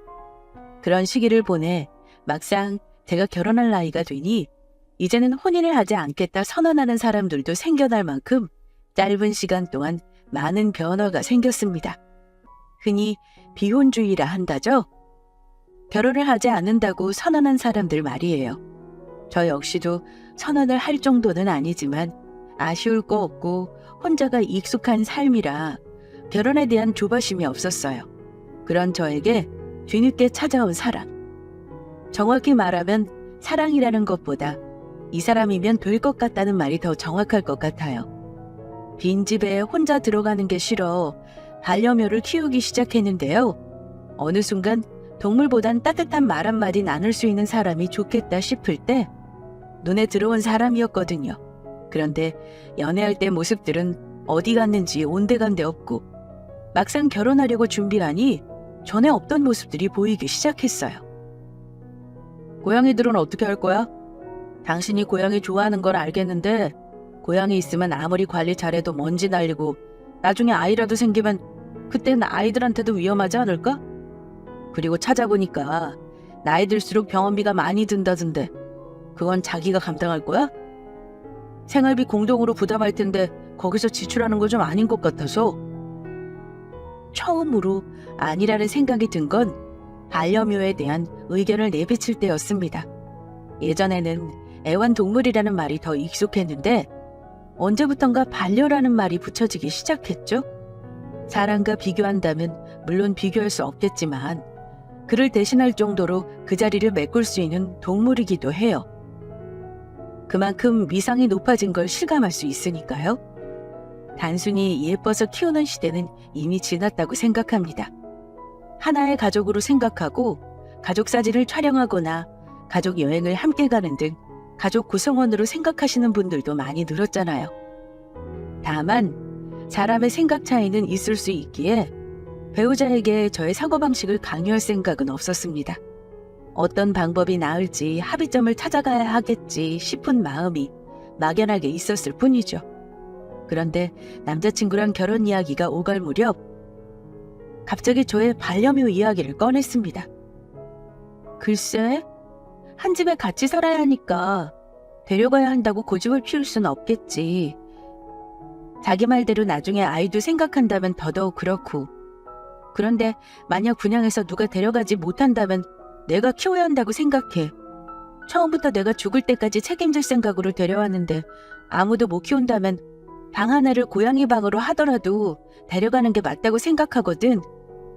그런 시기를 보내 막상 제가 결혼할 나이가 되니 이제는 혼인을 하지 않겠다 선언하는 사람들도 생겨날 만큼 짧은 시간 동안 많은 변화가 생겼습니다. 흔히 비혼주의라 한다죠. 결혼을 하지 않는다고 선언한 사람들 말이에요. 저 역시도 선언을 할 정도는 아니지만 아쉬울 거 없고 혼자가 익숙한 삶이라 결혼에 대한 조바심이 없었어요. 그런 저에게 뒤늦게 찾아온 사랑. 정확히 말하면 사랑이라는 것보다 이 사람이면 될 것 같다는 말이 더 정확할 것 같아요. 빈집에 혼자 들어가는 게 싫어 반려묘를 키우기 시작했는데요. 어느 순간 동물보단 따뜻한 말 한마디 나눌 수 있는 사람이 좋겠다 싶을 때 눈에 들어온 사람이었거든요. 그런데 연애할 때 모습들은 어디 갔는지 온데간데 없고 막상 결혼하려고 준비하니 전에 없던 모습들이 보이기 시작했어요. 고양이들은 어떻게 할 거야? 당신이 고양이 좋아하는 걸 알겠는데 고양이 있으면 아무리 관리 잘해도 먼지 날리고 나중에 아이라도 생기면 그땐 아이들한테도 위험하지 않을까? 그리고 찾아보니까 나이 들수록 병원비가 많이 든다던데 그건 자기가 감당할 거야? 생활비 공동으로 부담할 텐데 거기서 지출하는 거 좀 아닌 것 같아서. 처음으로 아니라는 생각이 든 건 반려묘에 대한 의견을 내비칠 때였습니다. 예전에는 애완동물이라는 말이 더 익숙했는데 언제부턴가 반려라는 말이 붙여지기 시작했죠. 사람과 비교한다면 물론 비교할 수 없겠지만 그를 대신할 정도로 그 자리를 메꿀 수 있는 동물이기도 해요. 그만큼 위상이 높아진 걸 실감할 수 있으니까요. 단순히 예뻐서 키우는 시대는 이미 지났다고 생각합니다. 하나의 가족으로 생각하고 가족 사진을 촬영하거나 가족 여행을 함께 가는 등 가족 구성원으로 생각하시는 분들도 많이 늘었잖아요. 다만 사람의 생각 차이는 있을 수 있기에 배우자에게 저의 사고방식을 강요할 생각은 없었습니다. 어떤 방법이 나을지 합의점을 찾아가야 하겠지 싶은 마음이 막연하게 있었을 뿐이죠. 그런데 남자친구랑 결혼 이야기가 오갈 무렵 갑자기 저의 반려묘 이야기를 꺼냈습니다. 글쎄, 한 집에 같이 살아야 하니까 데려가야 한다고 고집을 피울 수는 없겠지. 자기 말대로 나중에 아이도 생각한다면 더더욱 그렇고. 그런데 만약 분양해서 누가 데려가지 못한다면 내가 키워야 한다고 생각해. 처음부터 내가 죽을 때까지 책임질 생각으로 데려왔는데 아무도 못 키운다면 방 하나를 고양이 방으로 하더라도 데려가는 게 맞다고 생각하거든.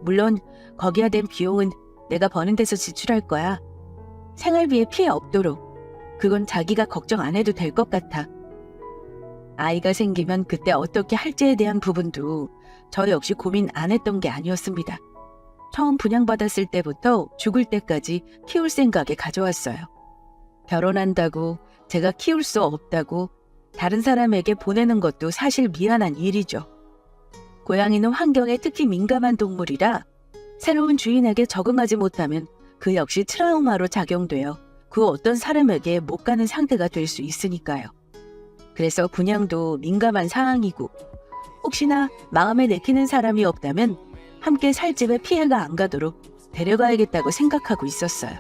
물론 거기에 된 비용은 내가 버는 데서 지출할 거야. 생활비에 피해 없도록. 그건 자기가 걱정 안 해도 될 것 같아. 아이가 생기면 그때 어떻게 할지에 대한 부분도 저 역시 고민 안 했던 게 아니었습니다. 처음 분양받았을 때부터 죽을 때까지 키울 생각에 가져왔어요. 결혼한다고 제가 키울 수 없다고 다른 사람에게 보내는 것도 사실 미안한 일이죠. 고양이는 환경에 특히 민감한 동물이라 새로운 주인에게 적응하지 못하면 그 역시 트라우마로 작용되어 그 어떤 사람에게 못 가는 상태가 될 수 있으니까요. 그래서 분양도 민감한 상황이고 혹시나 마음에 내키는 사람이 없다면 함께 살 집에 피해가 안 가도록 데려가야겠다고 생각하고 있었어요.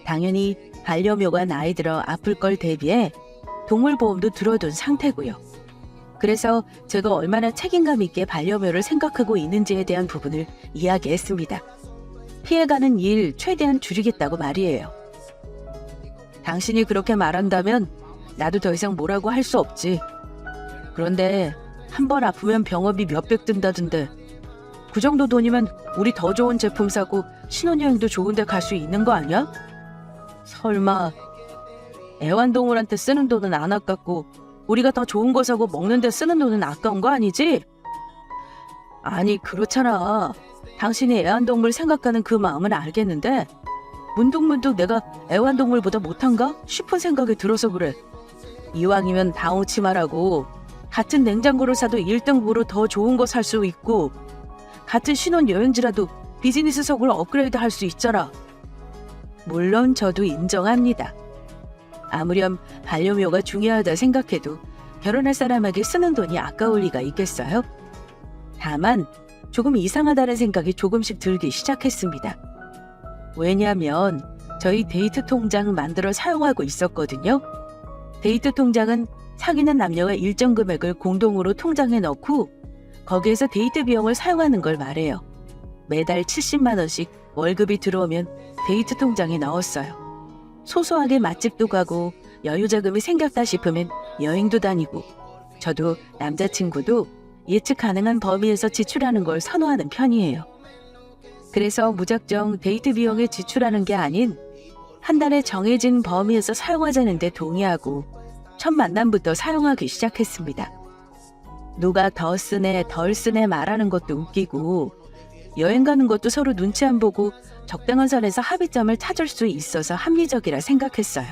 당연히 반려묘가 나이 들어 아플 걸 대비해 동물보험도 들어둔 상태고요. 그래서 제가 얼마나 책임감 있게 반려묘를 생각하고 있는지에 대한 부분을 이야기했습니다. 피해가는 일 최대한 줄이겠다고 말이에요. 당신이 그렇게 말한다면 나도 더 이상 뭐라고 할 수 없지. 그런데 한 번 아프면 병원비 몇백 든다던데 그 정도 돈이면 우리 더 좋은 제품 사고 신혼여행도 좋은 데 갈 수 있는 거 아니야? 설마 애완동물한테 쓰는 돈은 안 아깝고 우리가 더 좋은 거 사고 먹는 데 쓰는 돈은 아까운 거 아니지? 아니 그렇잖아. 당신이 애완동물 생각하는 그 마음은 알겠는데 문득문득 내가 애완동물보다 못한가 싶은 생각이 들어서 그래. 이왕이면 방어치 말하고 같은 냉장고를 사도 1등급으로 더 좋은 거 살 수 있고 같은 신혼여행지라도 비즈니스석으로 업그레이드 할 수 있잖아. 물론 저도 인정합니다. 아무렴 반려묘가 중요하다 생각해도 결혼할 사람에게 쓰는 돈이 아까울 리가 있겠어요? 다만 조금 이상하다는 생각이 조금씩 들기 시작했습니다. 왜냐하면 저희 데이트 통장 만들어 사용하고 있었거든요. 데이트 통장은 사귀는 남녀가 일정 금액을 공동으로 통장에 넣고 거기에서 데이트 비용을 사용하는 걸 말해요. 매달 70만 원씩 월급이 들어오면 데이트 통장에 넣었어요. 소소하게 맛집도 가고 여유자금이 생겼다 싶으면 여행도 다니고 저도 남자친구도 예측 가능한 범위에서 지출하는 걸 선호하는 편이에요. 그래서 무작정 데이트 비용에 지출하는 게 아닌 한 달에 정해진 범위에서 사용하자는 데 동의하고 첫 만남부터 사용하기 시작했습니다. 누가 더 쓰네 덜 쓰네 말하는 것도 웃기고 여행 가는 것도 서로 눈치 안 보고 적당한 선에서 합의점을 찾을 수 있어서 합리적이라 생각했어요.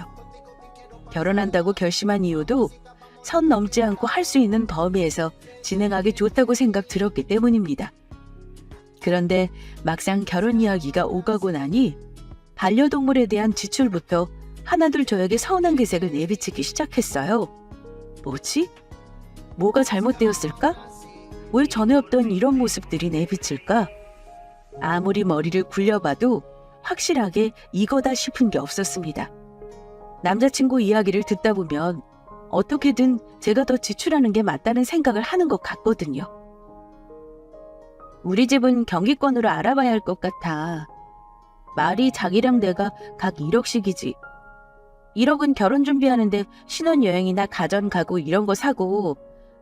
결혼한다고 결심한 이유도 선 넘지 않고 할 수 있는 범위에서 진행하기 좋다고 생각 들었기 때문입니다. 그런데 막상 결혼 이야기가 오가고 나니 반려동물에 대한 지출부터 하나둘 저에게 서운한 기색을 내비치기 시작했어요. 뭐지? 뭐가 잘못되었을까? 왜 전에 없던 이런 모습들이 내비칠까? 아무리 머리를 굴려봐도 확실하게 이거다 싶은 게 없었습니다. 남자친구 이야기를 듣다 보면 어떻게든 제가 더 지출하는 게 맞다는 생각을 하는 것 같거든요. 우리 집은 경기권으로 알아봐야 할 것 같아. 말이 자기랑 내가 각 1억씩이지. 1억은 결혼 준비하는데 신혼여행이나 가전 가구 이런 거 사고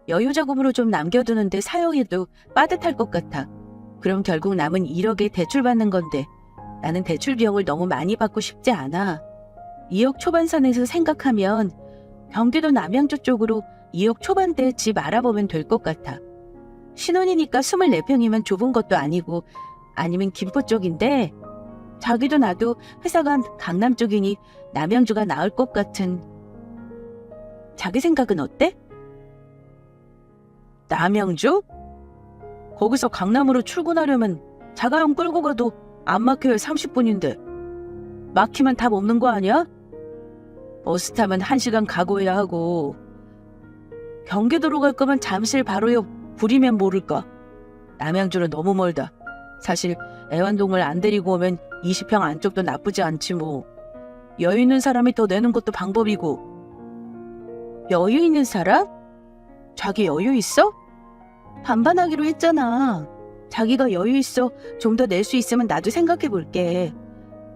여유자금으로 좀 남겨두는데 사용해도 빠듯할 것 같아. 그럼 결국 남은 1억에 대출받는 건데 나는 대출 비용을 너무 많이 받고 싶지 않아. 2억 초반선에서 생각하면 경기도 남양주 쪽으로 2억 초반대 집 알아보면 될 것 같아. 신혼이니까 24평이면 좁은 것도 아니고 아니면 김포 쪽인데 자기도 나도 회사가 강남 쪽이니 남양주가 나을 것 같은. 자기 생각은 어때? 남양주? 거기서 강남으로 출근하려면 자가용 끌고 가도 안 막혀야 30분인데 막히면 답 없는 거 아니야? 버스 타면 1시간 각오해야 하고 경기도로 갈 거면 잠실 바로 옆 구리면 모를까. 남양주는 너무 멀다. 사실 애완동물 안 데리고 오면 20평 안쪽도 나쁘지 않지 뭐. 여유 있는 사람이 더 내는 것도 방법이고. 여유 있는 사람? 자기 여유 있어? 반반하기로 했잖아. 자기가 여유 있어 좀 더 낼 수 있으면 나도 생각해 볼게.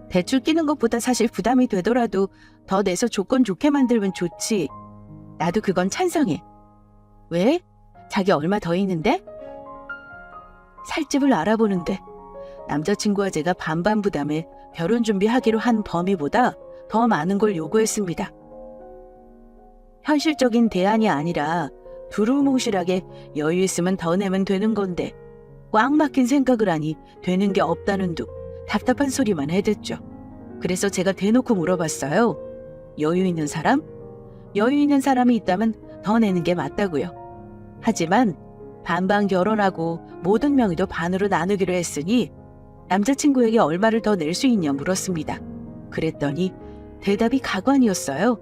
대출 끼는 것보다 사실 부담이 되더라도 더 내서 조건 좋게 만들면 좋지. 나도 그건 찬성해. 왜? 자기 얼마 더 있는데? 살 집을 알아보는데 남자친구와 제가 반반 부담에 결혼 준비하기로 한 범위보다 더 많은 걸 요구했습니다. 현실적인 대안이 아니라 두루뭉실하게 여유 있으면 더 내면 되는 건데 꽉 막힌 생각을 하니 되는 게 없다는 둥 답답한 소리만 해댔죠. 그래서 제가 대놓고 물어봤어요. 여유 있는 사람? 여유 있는 사람이 있다면 더 내는 게 맞다고요. 하지만 반반 결혼하고 모든 명의도 반으로 나누기로 했으니 남자친구에게 얼마를 더 낼 수 있냐 물었습니다. 그랬더니 대답이 가관이었어요.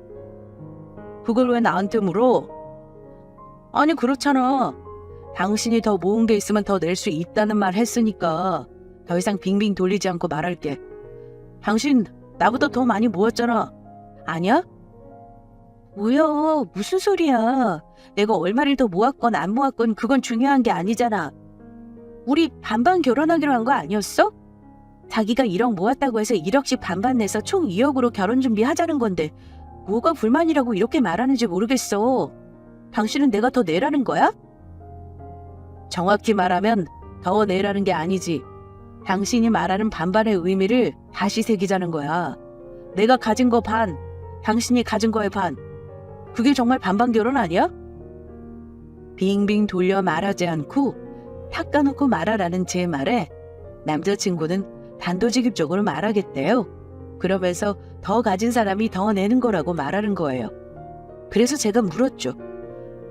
그걸 왜 나한테 물어? 아니 그렇잖아. 당신이 더 모은 게 있으면 더 낼 수 있다는 말 했으니까 더 이상 빙빙 돌리지 않고 말할게. 당신 나보다 더 많이 모았잖아. 아니야? 뭐야, 무슨 소리야. 내가 얼마를 더 모았건 안 모았건 그건 중요한 게 아니잖아. 우리 반반 결혼하기로 한 거 아니었어? 자기가 1억 모았다고 해서 1억씩 반반 내서 총 2억으로 결혼 준비하자는 건데 뭐가 불만이라고 이렇게 말하는지 모르겠어. 당신은 내가 더 내라는 거야? 정확히 말하면 더 내라는 게 아니지. 당신이 말하는 반반의 의미를 다시 새기자는 거야. 내가 가진 거 반, 당신이 가진 거의 반. 그게 정말 반반 결혼 아니야? 빙빙 돌려 말하지 않고 탁 까놓고 말하라는 제 말에 남자친구는 단도직입적으로 말하겠대요. 그러면서 더 가진 사람이 더 내는 거라고 말하는 거예요. 그래서 제가 물었죠.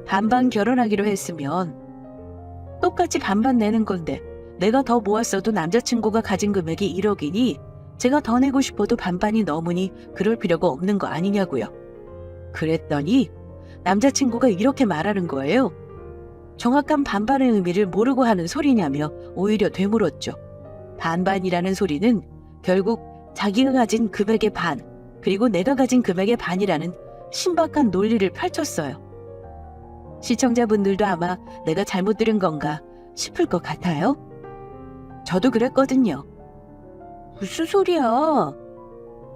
반반 결혼하기로 했으면 똑같이 반반 내는 건데 내가 더 모았어도 남자친구가 가진 금액이 1억이니 제가 더 내고 싶어도 반반이 넘으니 그럴 필요가 없는 거 아니냐고요. 그랬더니 남자친구가 이렇게 말하는 거예요. 정확한 반반의 의미를 모르고 하는 소리냐며 오히려 되물었죠. 반반이라는 소리는 결국 자기가 가진 금액의 반, 그리고 내가 가진 금액의 반이라는 신박한 논리를 펼쳤어요. 시청자분들도 아마 내가 잘못 들은 건가 싶을 것 같아요. 저도 그랬거든요. 무슨 소리야?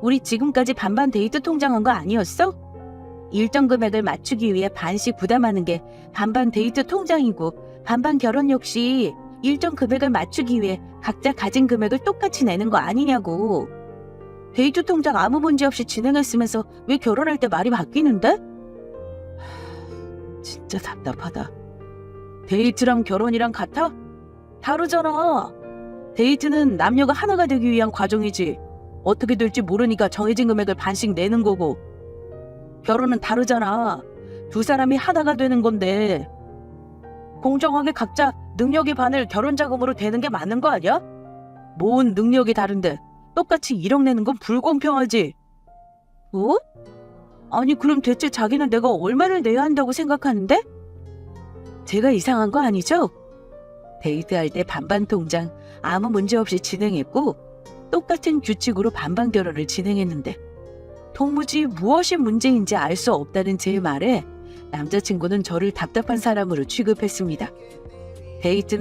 우리 지금까지 반반 데이트 통장한 거 아니었어? 일정 금액을 맞추기 위해 반씩 부담하는 게 반반 데이트 통장이고 반반 결혼 역시 일정 금액을 맞추기 위해 각자 가진 금액을 똑같이 내는 거 아니냐고. 데이트 통장 아무 문제 없이 진행했으면서 왜 결혼할 때 말이 바뀌는데? 진짜 답답하다. 데이트랑 결혼이랑 같아? 다르잖아. 데이트는 남녀가 하나가 되기 위한 과정이지. 어떻게 될지 모르니까 정해진 금액을 반씩 내는 거고. 결혼은 다르잖아. 두 사람이 하나가 되는 건데 공정하게 각자 능력의 반을 결혼 자금으로 되는 게 맞는 거 아니야? 모은 능력이 다른데 똑같이 1억 내는 건 불공평하지. 뭐? 아니 그럼 대체 자기는 내가 얼마를 내야 한다고 생각하는데? 제가 이상한 거 아니죠? 데이트할 때 반반 통장 아무 문제 없이 진행했고 똑같은 규칙으로 반반 결혼을 진행했는데 도무지 무엇이 문제인지 알 수 없다는 제 말에 남자친구는 저를 답답한 사람으로 취급했습니다. 데이트는